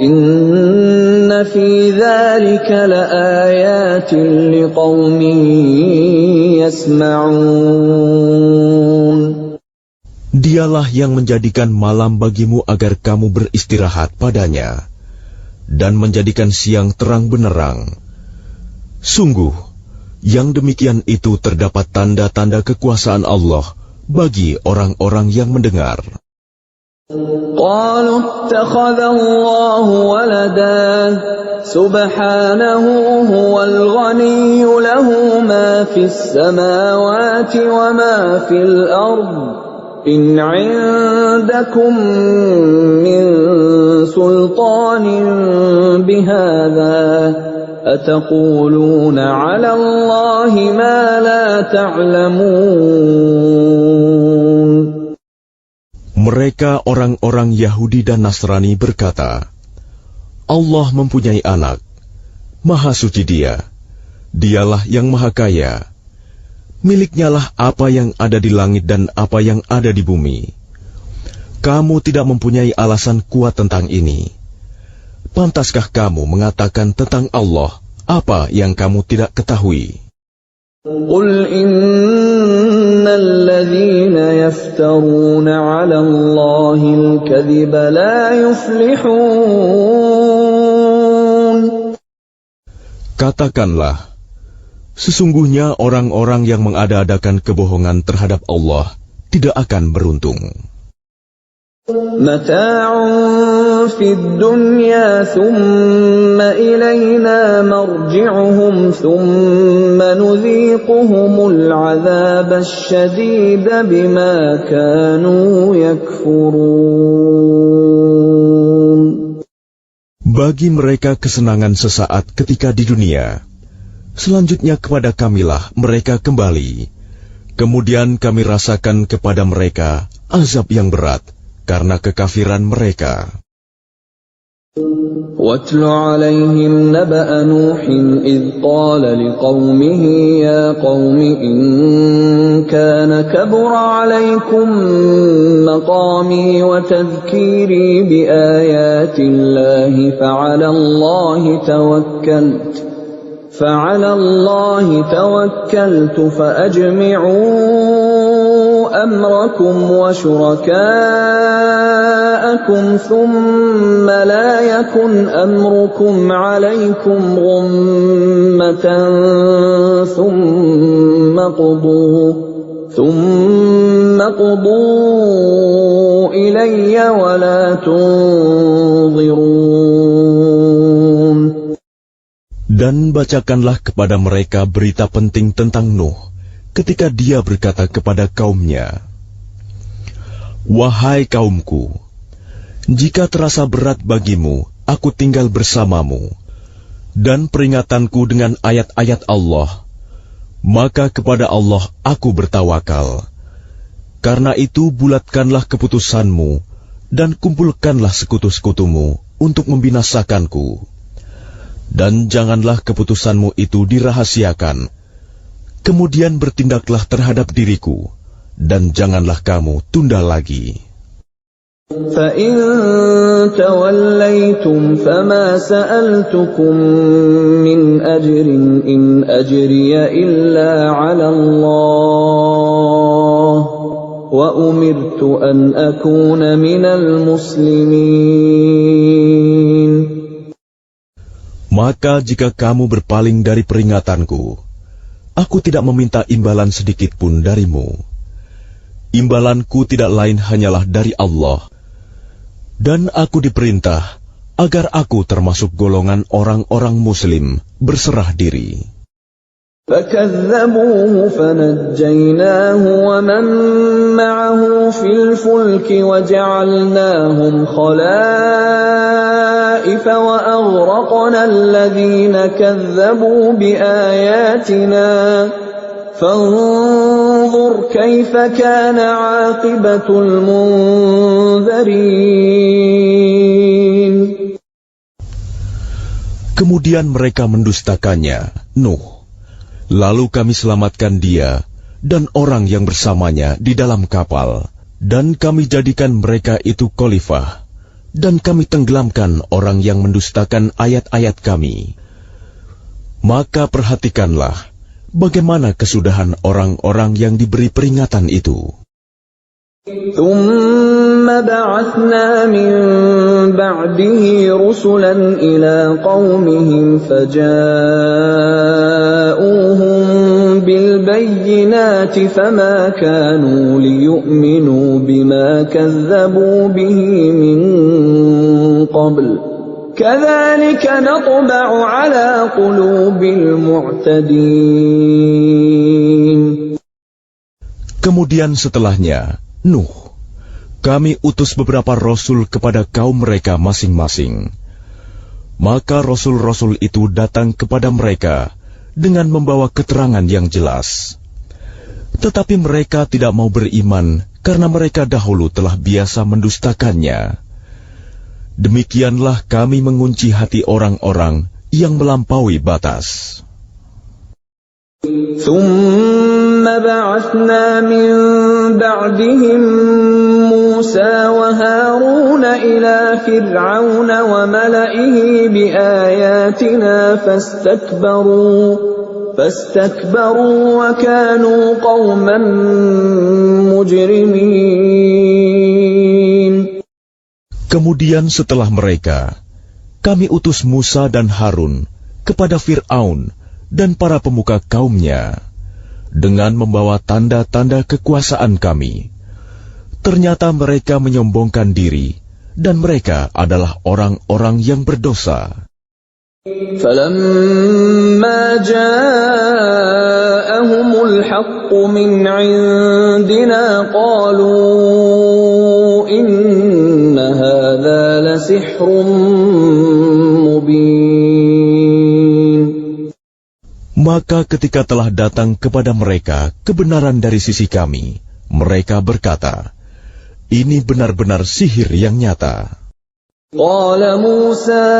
Inna fi dhalika laayatin liqaumin yasma'un. Dialah yang menjadikan malam bagimu agar kamu beristirahat padanya, dan menjadikan siang terang benderang. Sungguh, yang demikian itu terdapat tanda-tanda kekuasaan Allah bagi orang-orang yang mendengar. Qalu ittakhadha Allahu walada, subhanahu huwal ghaniyyu lahu ma fis samawati wa ma fil ardh. إن عندكم من سلطان بهذا أتقولون على الله ما لا تعلمون. Mereka orang-orang Yahudi dan Nasrani berkata, Allah mempunyai anak, Maha Suci Dia, Dialah yang Maha Kaya. Miliknya lah apa yang ada di langit dan apa yang ada di bumi. Kamu tidak mempunyai alasan kuat tentang ini. Pantaskah kamu mengatakan tentang Allah apa yang kamu tidak ketahui? Qul innal ladzina yaftaruna 'ala Allahil kadhiba la yuflihun. Katakanlah, sesungguhnya orang-orang yang mengada-adakan kebohongan terhadap Allah tidak akan beruntung. Mata'un في الدنيا ثم إلينا مرجعهم ثم نذيقهم العذاب الشديد بما كانوا يكفرون. Bagi mereka kesenangan sesaat ketika di dunia, selanjutnya kepada Kamilah mereka kembali. Kemudian kami rasakan kepada mereka azab yang berat karena kekafiran mereka. وَاتْلُ عَلَيْهِمْ نَبَأَ نُوحٍ إِذْ قَالَ لِقَوْمِهِ يَا قَوْمِ إِنْ كَانَ كَبُرَ عَلَيْكُمْ مَقَامِي وَتَذْكِيرِي بِآيَاتِ اللَّهِ فَعَلَى اللَّهِ تَوَكَّلْتُ فَأَجْمِعُوا أَمْرَكُمْ وَشُرَكَاءَكُمْ ثُمَّ لَا يَكُنْ أَمْرُكُمْ عَلَيْكُمْ غُمَّةً ثُمَّ قُضُوا إِلَيَّ وَلَا تُنظِرُونَ. Dan bacakanlah kepada mereka berita penting tentang Nuh ketika dia berkata kepada kaumnya, "Wahai kaumku, jika terasa berat bagimu, aku tinggal bersamamu, dan peringatanku dengan ayat-ayat Allah, maka kepada Allah aku bertawakal. Karena itu bulatkanlah keputusanmu, dan kumpulkanlah sekutu-sekutumu untuk membinasakanku. Dan janganlah keputusanmu itu dirahasiakan. Kemudian bertindaklah terhadap diriku, dan janganlah kamu tunda lagi." فَإِن تَوَلَّيْتُمْ فَمَا سَأَلْتُكُم مِّنْ أَجْرٍ إِنْ أَجْرِيَ إِلَّا عَلَى اللَّهِ وَأُمِرْتُ أَنْ أَكُونَ مِنَ الْمُسْلِمِينَ. Maka jika kamu berpaling dari peringatanku, aku tidak meminta imbalan sedikit pun darimu. Imbalanku tidak lain hanyalah dari Allah, dan aku diperintah agar aku termasuk golongan orang-orang Muslim berserah diri. فَكَذَّبُوهُ فَنَجَّيْنَاهُ وَمَن مَّعَهُ فِي الْفُلْكِ وَجَعَلْنَاهُمْ خَلَائِفَ وَأَغْرَقْنَا الَّذِينَ كَذَّبُوا بِآيَاتِنَا فَانظُرْ كَيْفَ كَانَ عَاقِبَةُ الْمُنذَرِينَ. Kemudian mereka mendustakannya, Nuh. Lalu kami selamatkan dia dan orang yang bersamanya di dalam kapal, dan kami jadikan mereka itu khalifah, dan kami tenggelamkan orang yang mendustakan ayat-ayat kami. Maka perhatikanlah bagaimana kesudahan orang-orang yang diberi peringatan itu. ثُمَّ بَعَثْنَا مِن بَعْدِهِ رُسُلًا إِلَىٰ قَوْمِهِمْ فَجَاءُوهُم بِالْبَيِّنَاتِ فَمَا كَانُوا لِيُؤْمِنُوا بِمَا كَذَّبُوا بِهِ مِن قَبْلُ كَذَلِكَ نَطْبَعُ عَلَىٰ قُلُوبِ الْمُعْتَدِينَ. Kemudian setelahnya, Nuh, kami utus beberapa rasul kepada kaum mereka masing-masing. Maka rasul-rasul itu datang kepada mereka dengan membawa keterangan yang jelas. Tetapi mereka tidak mau beriman karena mereka dahulu telah biasa mendustakannya. Demikianlah kami mengunci hati orang-orang yang melampaui batas. ثُمَّ بَعَثْنَا مِن بَعْدِهِم مُّوسَىٰ وَهَارُونَ إِلَىٰ فِرْعَوْنَ وَمَلَئِهِ بِآيَاتِنَا فَاسْتَكْبَرُوا وَكَانُوا قَوْمًا مُجْرِمِينَ. Kemudian setelah mereka, kami utus Musa dan Harun kepada Fir'aun dan para pemuka kaumnya, dengan membawa tanda-tanda kekuasaan kami. Ternyata mereka menyombongkan diri dan mereka adalah orang-orang yang berdosa. فَلَمَّا جَاءَهُمُ الْحَقُّ مِنْ عِنْدِنَا قَالُوا إِنَّ هَذَا لَسِحْرٌ مُبِينٌ. Maka ketika telah datang kepada mereka kebenaran dari sisi kami, mereka berkata, ini benar-benar sihir yang nyata. قال موسى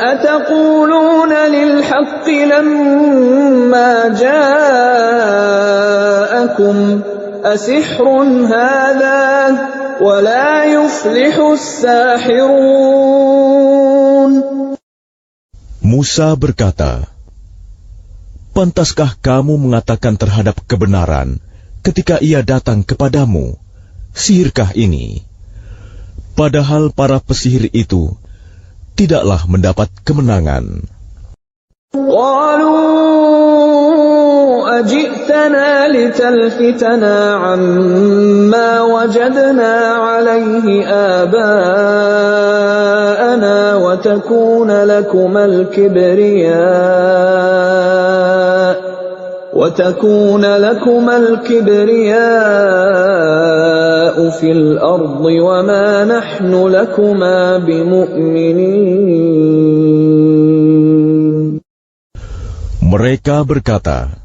أتقولون للحق لما جاءكم أسحر هذا ولا يفلح الساحرون. Musa berkata, pantaskah kamu mengatakan terhadap kebenaran ketika ia datang kepadamu, sihirkah ini? Padahal para pesihir itu tidaklah mendapat kemenangan. قالوا أجئتنا لتلفتنا عما وجدنا عليه آباءنا وتكون لكما الكبرياء في الأرض وما نحن لكما بمؤمنين. Mereka berkata,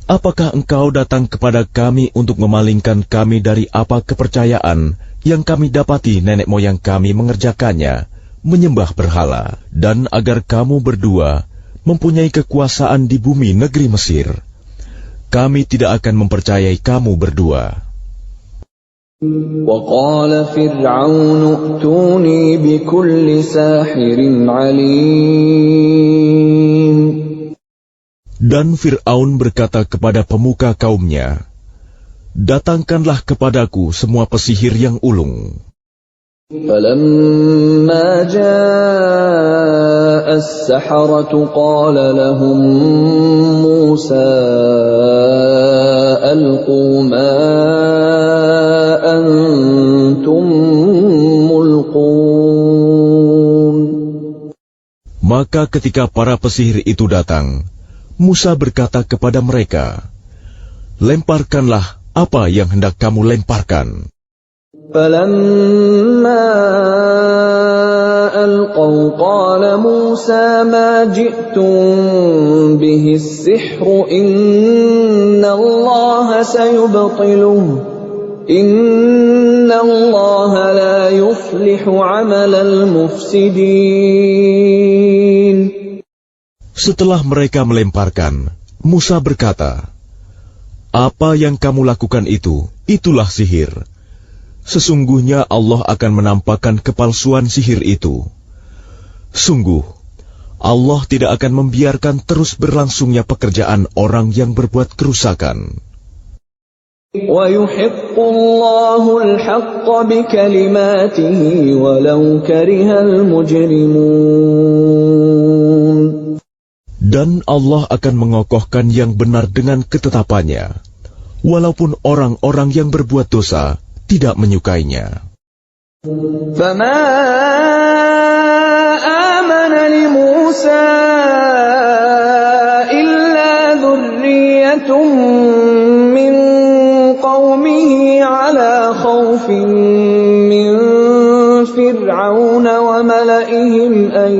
apakah engkau datang kepada kami untuk memalingkan kami dari apa kepercayaan yang kami dapati nenek moyang kami mengerjakannya, menyembah berhala, dan agar kamu berdua mempunyai kekuasaan di bumi negeri Mesir? Kami tidak akan mempercayai kamu berdua. وقال فرعون ائتوني بكل ساحر عليم. Dan Fir'aun berkata kepada pemuka kaumnya, datangkanlah kepadaku semua pesihir yang ulung. فَلَمَّا جَاءَ السَّحَرَةُ قَالَ لَهُم مُّوسَىٰ أَلْقُوا مَا أَنتُم مُّلْقُونَ. Maka ketika para pesihir itu datang, Musa berkata kepada mereka, lemparkanlah apa yang hendak kamu lemparkan. فَلَمَّا أَلْقَوْا قَالَ مُوسَىٰ مَا جِئْتُم بِهِ السِّحْرُ إِنَّ اللَّهَ سَيُبْطِلُهُ إِنَّ اللَّهَ لَا يُفْلِحُ عَمَلَ الْمُفْسِدِينَ. Setelah mereka melemparkan, Musa berkata, apa yang kamu lakukan itulah sihir. Sesungguhnya Allah akan menampakkan kepalsuan sihir itu. Sungguh, Allah tidak akan membiarkan terus berlangsungnya pekerjaan orang yang berbuat kerusakan. وَيُحِقُّ اللَّهُ الْحَقَّ بِكَلِمَاتِهِ وَلَوْ كَرِهَ الْمُجْرِمُونَ. Dan Allah akan mengokohkan yang benar dengan ketetapannya, walaupun orang-orang yang berbuat dosa tidak menyukainya. فَمَا آمَنَ لِمُوسَىٰ إِلَّا ذُرِّيَّةٌ مِّن قَوْمِهِ عَلَىٰ خَوْفٍ مِّن فِرْعَوْنَ وَمَلَئِهِمْ أَن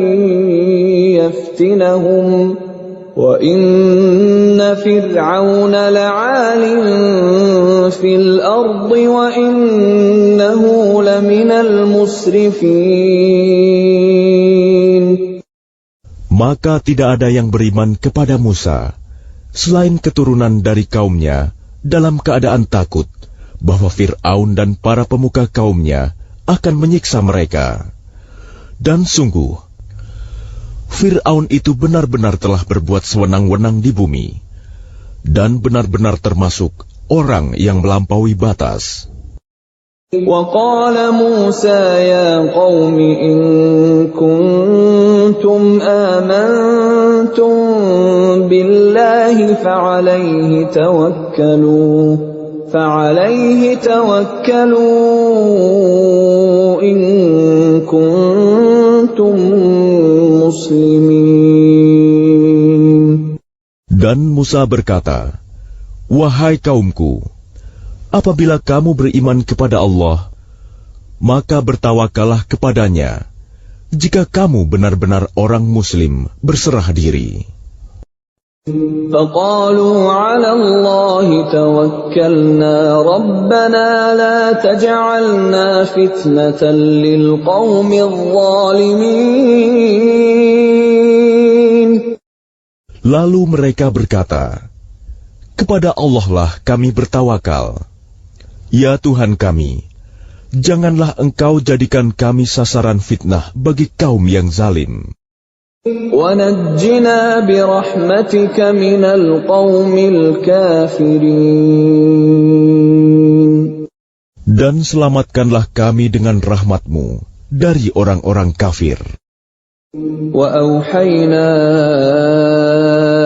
يَفْتِنَهُمْ وَإِنَّ فِرْعَوْنَ لَعَالٍ فِي الْأَرْضِ وَإِنَّهُ لَمِنَ الْمُسْرِفِينَ. Maka tidak ada yang beriman kepada Musa selain keturunan dari kaumnya dalam keadaan takut bahwa Fir'aun dan para pemuka kaumnya akan menyiksa mereka. Dan sungguh, Fir'aun itu benar-benar telah berbuat sewenang-wenang di bumi, dan benar-benar termasuk orang yang melampaui batas. وَقَالَ مُوسَىٰ يَا قَوْمِ إِن كُنتُمْ آمَنتُم بِاللَّهِ فعليه توكلوا إن كنتم مسلمين. Dan Musa berkata, "Wahai kaumku, apabila kamu beriman kepada Allah, maka bertawakallah kepadanya, jika kamu benar-benar orang Muslim berserah diri." فقالوا على الله توكلنا ربنا لا تجعلنا فتنة للقوم الظالمين. Lalu mereka berkata, "Kepada Allah lah kami bertawakal. Ya Tuhan kami, janganlah Engkau jadikan kami sasaran fitnah bagi kaum yang zalim. وَنَجِّنَا بِرَحْمَتِكَ مِنَ الْقَوْمِ الْكَافِرِينَ. Dan selamatkanlah kami dengan rahmat-Mu dari orang-orang kafir. وَأَوْحَيْنَا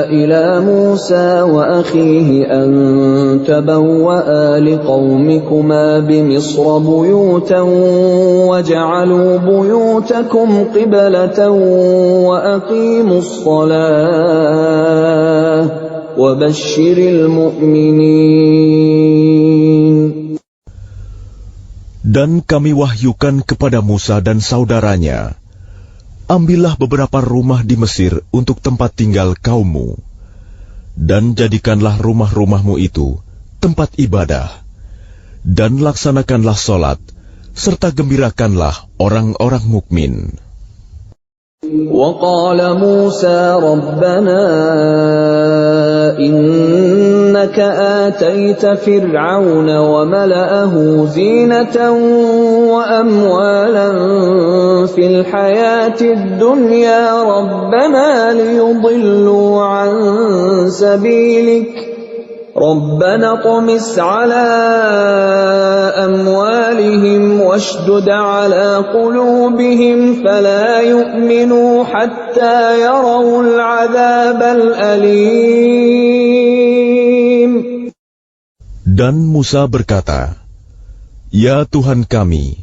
إِلَى مُوسَى وَأَخِيهِ أَن تَبَوَّآ لِقَوْمِكُمَا بِمِصْرَ بُيُوتًا وَاجْعَلُوا بُيُوتَكُمْ قِبْلَةً وَأَقِيمُوا الصَّلَاةَ وَبَشِّرِ الْمُؤْمِنِينَ. Dan kami wahyukan kepada Musa dan saudaranya, ambillah beberapa rumah di Mesir untuk tempat tinggal kaummu, dan jadikanlah rumah-rumahmu itu tempat ibadah, dan laksanakanlah solat, serta gembirakanlah orang-orang mukmin. وقال موسى ربنا إنك آتيت فرعون وملأه زينة وأموالا في الحياة الدنيا ربنا ليضلوا عن سبيلك ربنا اطمس على أموالهم واشدد على قلوبهم فلا يؤمنوا حتى يروا العذاب الأليم. Dan Musa berkata, "Ya Tuhan kami,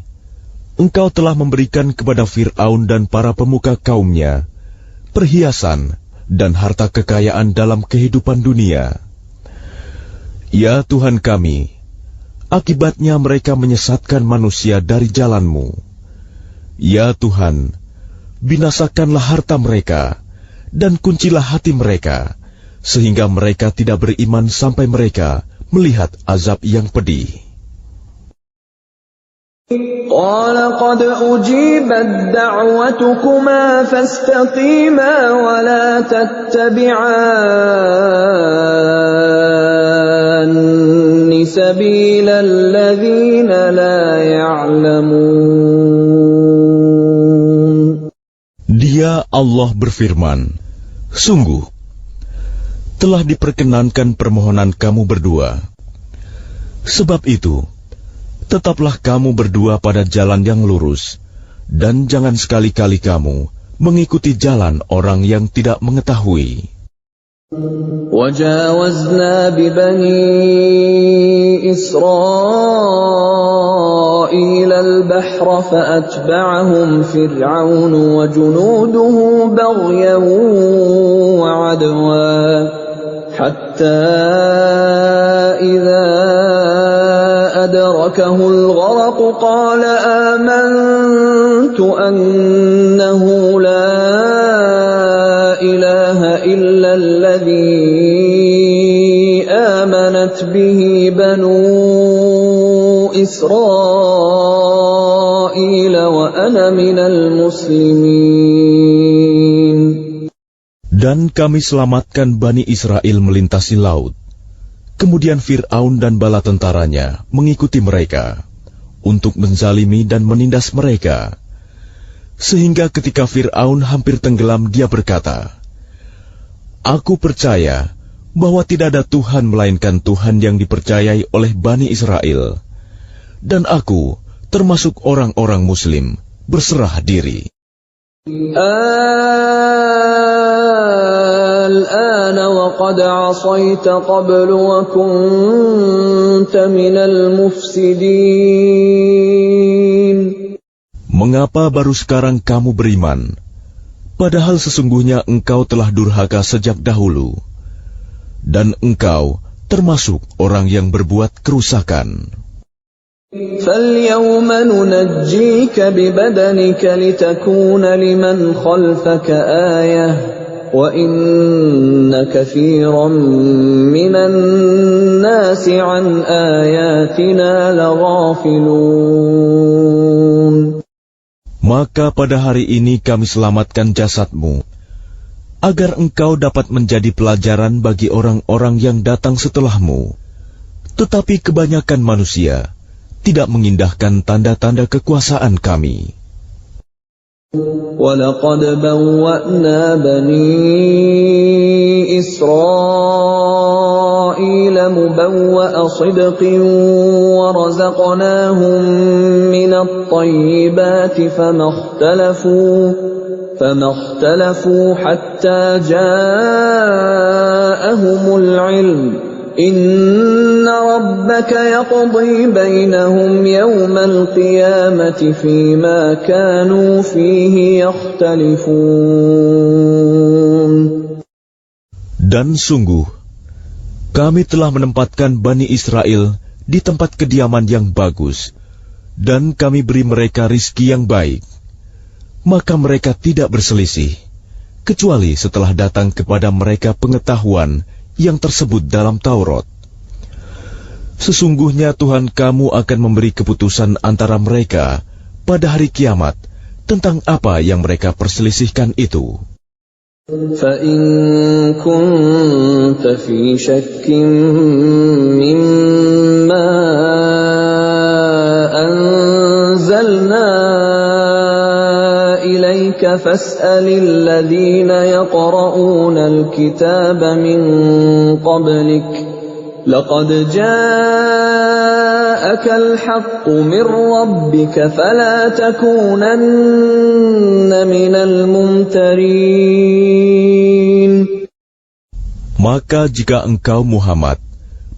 Engkau telah memberikan kepada Fir'aun dan para pemuka kaumnya perhiasan dan harta kekayaan dalam kehidupan dunia. Ya Tuhan kami, akibatnya mereka menyesatkan manusia dari jalan-Mu. Ya Tuhan, binasakanlah harta mereka dan kuncilah hati mereka, sehingga mereka tidak beriman sampai mereka melihat azab yang pedih." قال قد أجيبت دعوتكما فاستقيما ولا تتبعان سبيل الذين لا يعلمون. Dia Allah berfirman, "Sungguh, telah diperkenankan permohonan kamu berdua. Sebab itu, tetaplah kamu berdua pada jalan yang lurus, dan jangan sekali-kali kamu mengikuti jalan orang yang tidak mengetahui." وَجَاوَزْنَا بِبَنِي إِسْرَائِيلَ الْبَحْرَ فَأَتْبَعَهُمْ فِرْعَوْنُ وَجُنُودُهُ بَغْيًا وَعَدْوًا حَتَّى إِذَا أدركه الغرق قال آمنت أنه لا إله إلا الذي آمنت به بنو إسرائيل وأنا من المسلمين. Dan kami selamatkan Bani Israel melintasi laut. Kemudian Fir'aun dan bala tentaranya mengikuti mereka untuk menzalimi dan menindas mereka. Sehingga ketika Fir'aun hampir tenggelam, dia berkata, "Aku percaya bahwa tidak ada Tuhan melainkan Tuhan yang dipercayai oleh Bani Israel. Dan aku termasuk orang-orang Muslim berserah diri." الآن وقد عصيت قبل وكنت كنت من المفسدين. Mengapa baru sekarang kamu beriman, padahal sesungguhnya engkau telah durhaka sejak dahulu, dan engkau termasuk orang yang berbuat kerusakan. فَالْيَوْمَ نُنَجِّيكَ بِبَدَنِكَ لِتَكُونَ لِمَنْ خَلْفَكَ آيَةً وَإِنَّ كَثِيرًا مِنَ النَّاسِ عَنْ آيَاتِنَا لَغَافِلُونَ. Maka pada hari ini kami selamatkan jasadmu, agar engkau dapat menjadi pelajaran bagi orang-orang yang datang setelahmu. Tetapi kebanyakan manusia tidak mengindahkan tanda-tanda kekuasaan kami. وَلَقَدْ بَوَّأْنَا بَنِي إِسْرَائِيلَ مُبَوَّأَ صِدْقٍ وَرَزَقْنَاهُم مِّنَ الطَّيِّبَاتِ فَمَا اخْتَلَفُوا حَتَّى جَاءَهُمُ الْعِلْمُ إِنَّ رَبَّكَ يَقْضِي بَيْنَهُمْ يَوْمَ الْقِيَامَةِ فِيمَا كَانُوا فِيهِ يَخْتَلِفُونَ. Dan sungguh, kami telah menempatkan Bani Israel di tempat kediaman yang bagus, dan kami beri mereka rizki yang baik. Maka mereka tidak berselisih, kecuali setelah datang kepada mereka pengetahuan yang tersebut dalam Taurat. Sesungguhnya Tuhan kamu akan memberi keputusan antara mereka pada hari kiamat tentang apa yang mereka perselisihkan itu. فَإِن كُنتَ فِي شَكٍّ مِّمَّا أَنزَلْنَا إِلَيْكَ فَاسْأَلِ الَّذِينَ يَقْرَؤُونَ الْكِتَابَ مِن قَبْلِكَ لَقَدْ جَاءَكَ الْحَقُّ مِن رَّبِّكَ فَلَا تَكُونَنَّ مِنَ الْمُمْتَرِينَ. Maka jika engkau Muhammad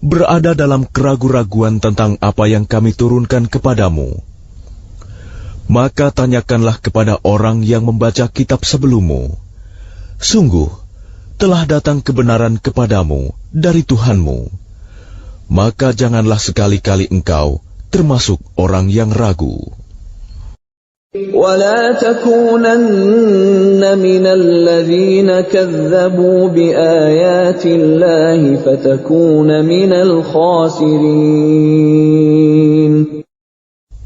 berada dalam keraguan-raguan tentang apa yang kami turunkan kepadamu, maka tanyakanlah kepada orang yang membaca kitab sebelummu. Sungguh, telah datang kebenaran kepadamu dari Tuhanmu. Maka janganlah sekali-kali engkau termasuk orang yang ragu. وَلَا تَكُونَنَّ مِنَ الَّذِينَ كَذَّبُوا بِآيَاتِ اللَّهِ فَتَكُونَ مِنَ الْخَاسِرِينَ.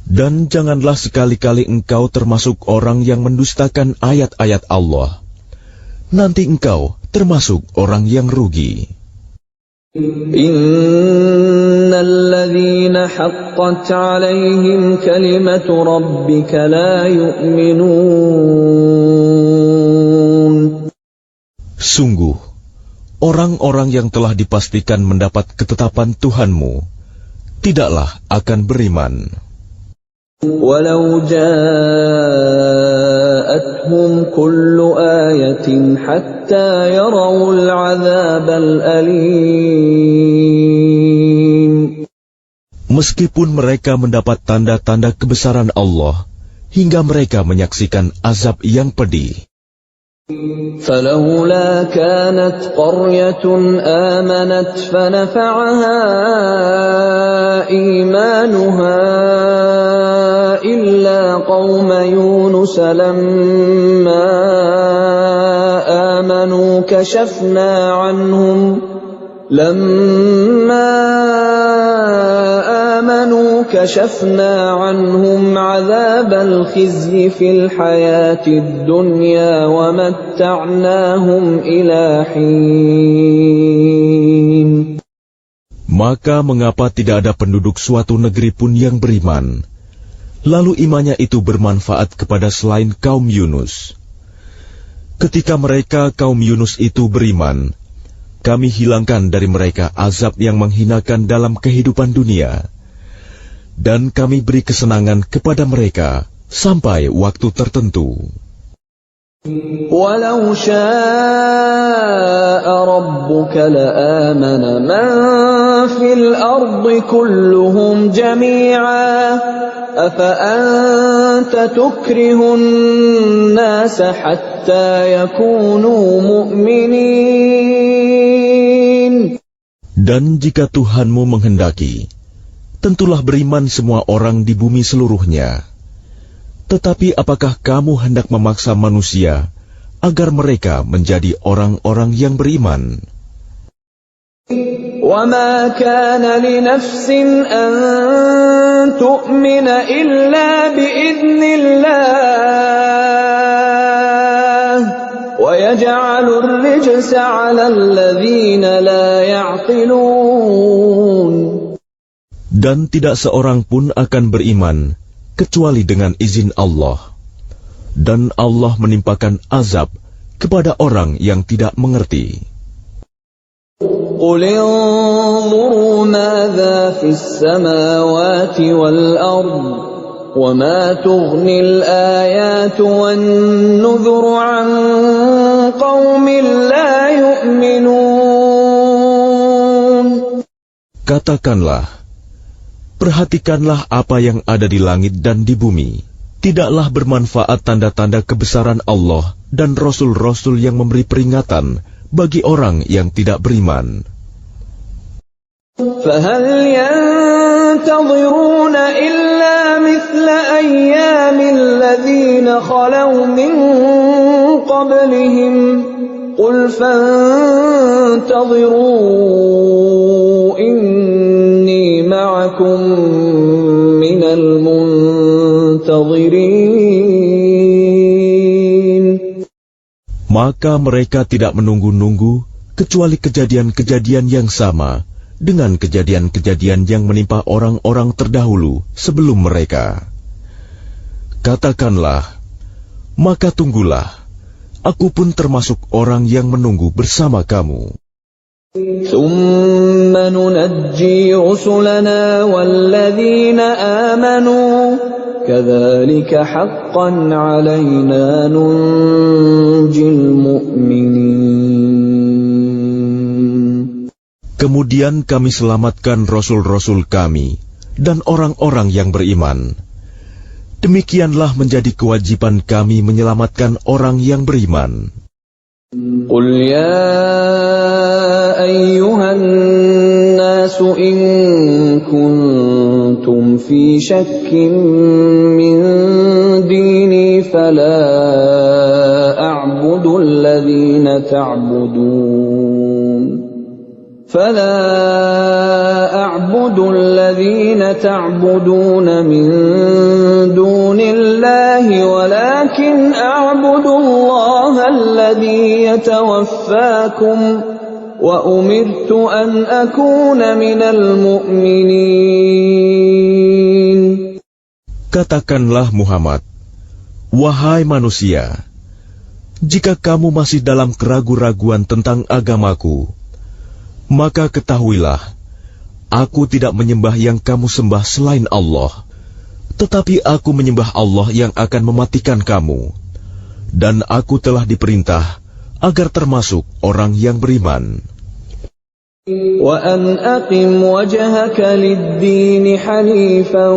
Dan janganlah sekali-kali engkau termasuk orang yang mendustakan ayat-ayat Allah. Nanti engkau termasuk orang yang rugi. Innal ladzina haqqat 'alaihim kalimatu rabbika la yu'minun. Sungguh, orang-orang yang telah dipastikan mendapat ketetapan Tuhanmu tidaklah akan beriman. Walau ja'atuhum kullu ayatin hatta yarawul 'adzabal alim. Meskipun mereka mendapat tanda-tanda kebesaran Allah hingga mereka menyaksikan azab yang pedih. فلولا كانت قرية آمنت فنفعها إيمانها إلا قوم يونس لما آمنوا كشفنا عنهم عذاب الخزي في الحياة الدنيا ومتعناهم إلى حين. Maka mengapa tidak ada penduduk suatu negeri pun yang beriman, lalu imannya itu bermanfaat kepada selain kaum Yunus? Ketika mereka kaum Yunus itu beriman, kami hilangkan dari mereka azab yang menghinakan dalam kehidupan dunia, dan kami beri kesenangan kepada mereka sampai waktu tertentu. Walau syaa rabbuka la'amana man في الأرض كلهم جميعا أفأنت تكره الناس حتى يكونوا مؤمنين. Dan jika Tuhanmu menghendaki, tentulah beriman semua orang di bumi seluruhnya. Tetapi apakah kamu hendak memaksa manusia agar mereka menjadi orang-orang yang beriman? وَمَا كَانَ لِنَفْسٍ أَن تُؤْمِنَ إِلَّا بِإِذْنِ اللَّهِ وَيَجْعَلُ الرِّجْسَ عَلَى الَّذِينَ لَا يَعْقِلُونَ. Dan tidak seorang pun akan beriman kecuali dengan izin Allah. Dan Allah menimpakan azab kepada orang yang tidak mengerti. قُلِ انظُرُوا مَاذَا فِي السَّمَاوَاتِ وَالْأَرْضِ وَمَا تُغْنِي الْآيَاتُ وَالنُّذُرُ عَن قَوْمٍ لَّا يُؤْمِنُونَ. Katakanlah, perhatikanlah apa yang ada di langit dan di bumi. Tidaklah bermanfaat tanda-tanda kebesaran Allah dan rasul-rasul yang memberi peringatan bagi orang yang tidak beriman. فَهَلْ يَنْتَظِرُونَ إِلَّا مِثْلَ أَيَّامِ الَّذِينَ خَلَوْا مِنْ قَبْلِهِمْ قُلْ فَانْتَظِرُوا إِنِّي مَعَكُمْ مِنَ الْمُنْتَظِرِينَ. Maka mereka tidak menunggu-nunggu kecuali kejadian-kejadian yang sama dengan kejadian-kejadian yang menimpa orang-orang terdahulu sebelum mereka. Katakanlah, maka tunggulah, aku pun termasuk orang yang menunggu bersama kamu. ثُمَّ نُنَجِّي رُسُلَنَا وَالَّذِينَ آمَنُوا كَذَلِكَ حَقًّا عَلَيْنَا نُنْجِي الْمُؤْمِنِينَ. Kemudian kami selamatkan rasul-rasul kami dan orang-orang yang beriman. Demikianlah menjadi kewajiban kami menyelamatkan orang yang beriman. قُلْ يَا أَيُّهَا النَّاسُ إِن كُنتُمْ فِي شَكٍّ مِّن دِينِي فَلَا أَعْبُدُ الَّذِينَ تَعْبُدُونَ مِن دُونِ اللَّهِ وَلَكِنْ أَعْبُدُ اللَّهَ الَّذِي يَتَوَفَّاكُمْ وَأُمِرْتُ أَنْ أَكُونَ مِنَ الْمُؤْمِنِينَ. Katakanlah Muhammad, wahai manusia, jika kamu masih dalam keraguan-raguan tentang agamaku, maka ketahuilah, aku tidak menyembah yang kamu sembah selain Allah, tetapi aku menyembah Allah yang akan mematikan kamu, dan aku telah diperintah agar termasuk orang yang beriman. وَأَنْ أَقِمْ وَجْهَكَ لِلدِّينِ حَنِيفًا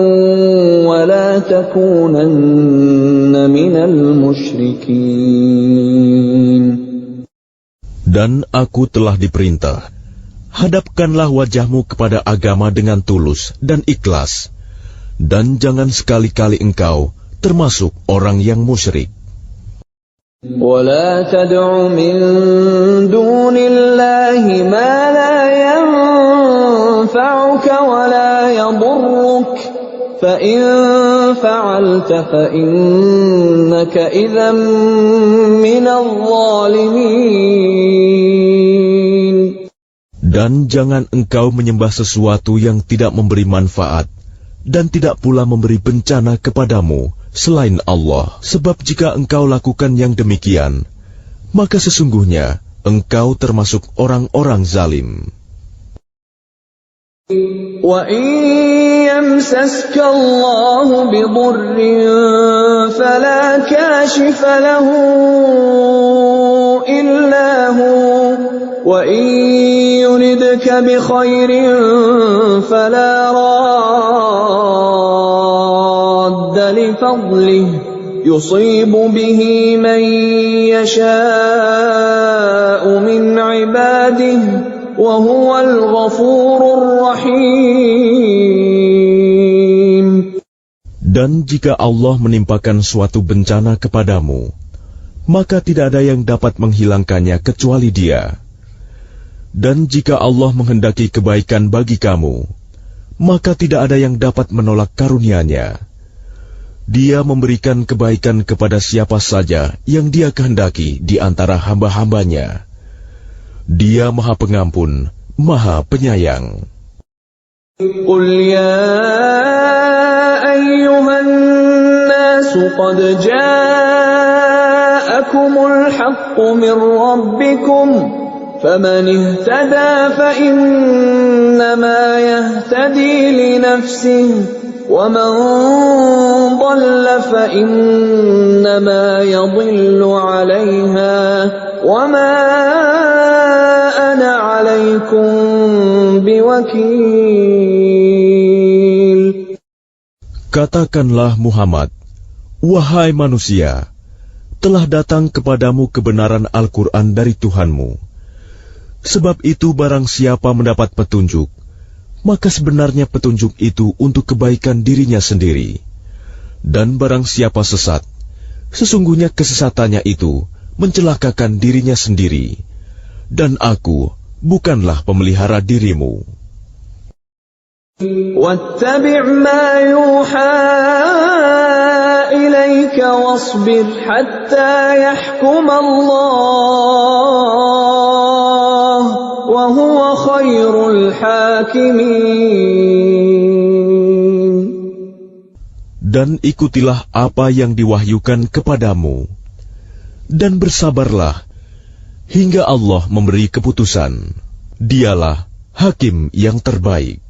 وَلَا تَكُونَنَّ مِنَ الْمُشْرِكِينَ. Dan aku telah diperintah, hadapkanlah wajahmu kepada agama dengan tulus dan ikhlas, dan jangan sekali-kali engkau termasuk orang yang musyrik. وَلَا تَدْعُ مِن دُونِ اللَّهِ مَا لَا يَنفَعُكَ وَلَا يَضُرُّكَ فَإِن فَعَلْتَ فَإِنَّكَ إِذًا مِّنَ الظَّالِمِينَ. Dan jangan engkau menyembah sesuatu yang tidak memberi manfaat dan tidak pula memberi bencana kepadamu selain Allah. Sebab jika engkau lakukan yang demikian, maka sesungguhnya engkau termasuk orang-orang zalim. وَإِن يَمْسَسْكَ اللَّهُ بِضُرٍّ فَلَا كَاشِفَ لَهُ إلا هو وإن يردك بخير فلا راد لفضله يصيب به من يشاء من عباده وهو الغفور الرحيم. Dan jika Allah menimpakan suatu bencana kepadamu, maka tidak ada yang dapat menghilangkannya kecuali Dia. Dan jika Allah menghendaki kebaikan bagi kamu, maka tidak ada yang dapat menolak karunia-Nya. Dia memberikan kebaikan kepada siapa saja yang Dia kehendaki di antara hamba-hambanya. Dia Maha Pengampun, Maha Penyayang. قل يا أيها الناس قد جاءكم الحق من ربكم فمن اهتدى فإنما يهتدي لنفسه ومن ضل فإنما يضل عليها وما أنا عليكم بوكيل. Katakanlah Muhammad, wahai manusia, telah datang kepadamu kebenaran Al-Quran dari Tuhanmu. Sebab itu barang siapa mendapat petunjuk, maka sebenarnya petunjuk itu untuk kebaikan dirinya sendiri. Dan barang siapa sesat, sesungguhnya kesesatannya itu mencelakakan dirinya sendiri. Dan aku bukanlah pemelihara dirimu. واتبع ما يوحى إليك واصبر حتى يحكم الله وهو خير الحاكمين. Dan ikutilah apa yang diwahyukan kepadamu, dan bersabarlah hingga Allah memberi keputusan. Dialah Hakim yang terbaik.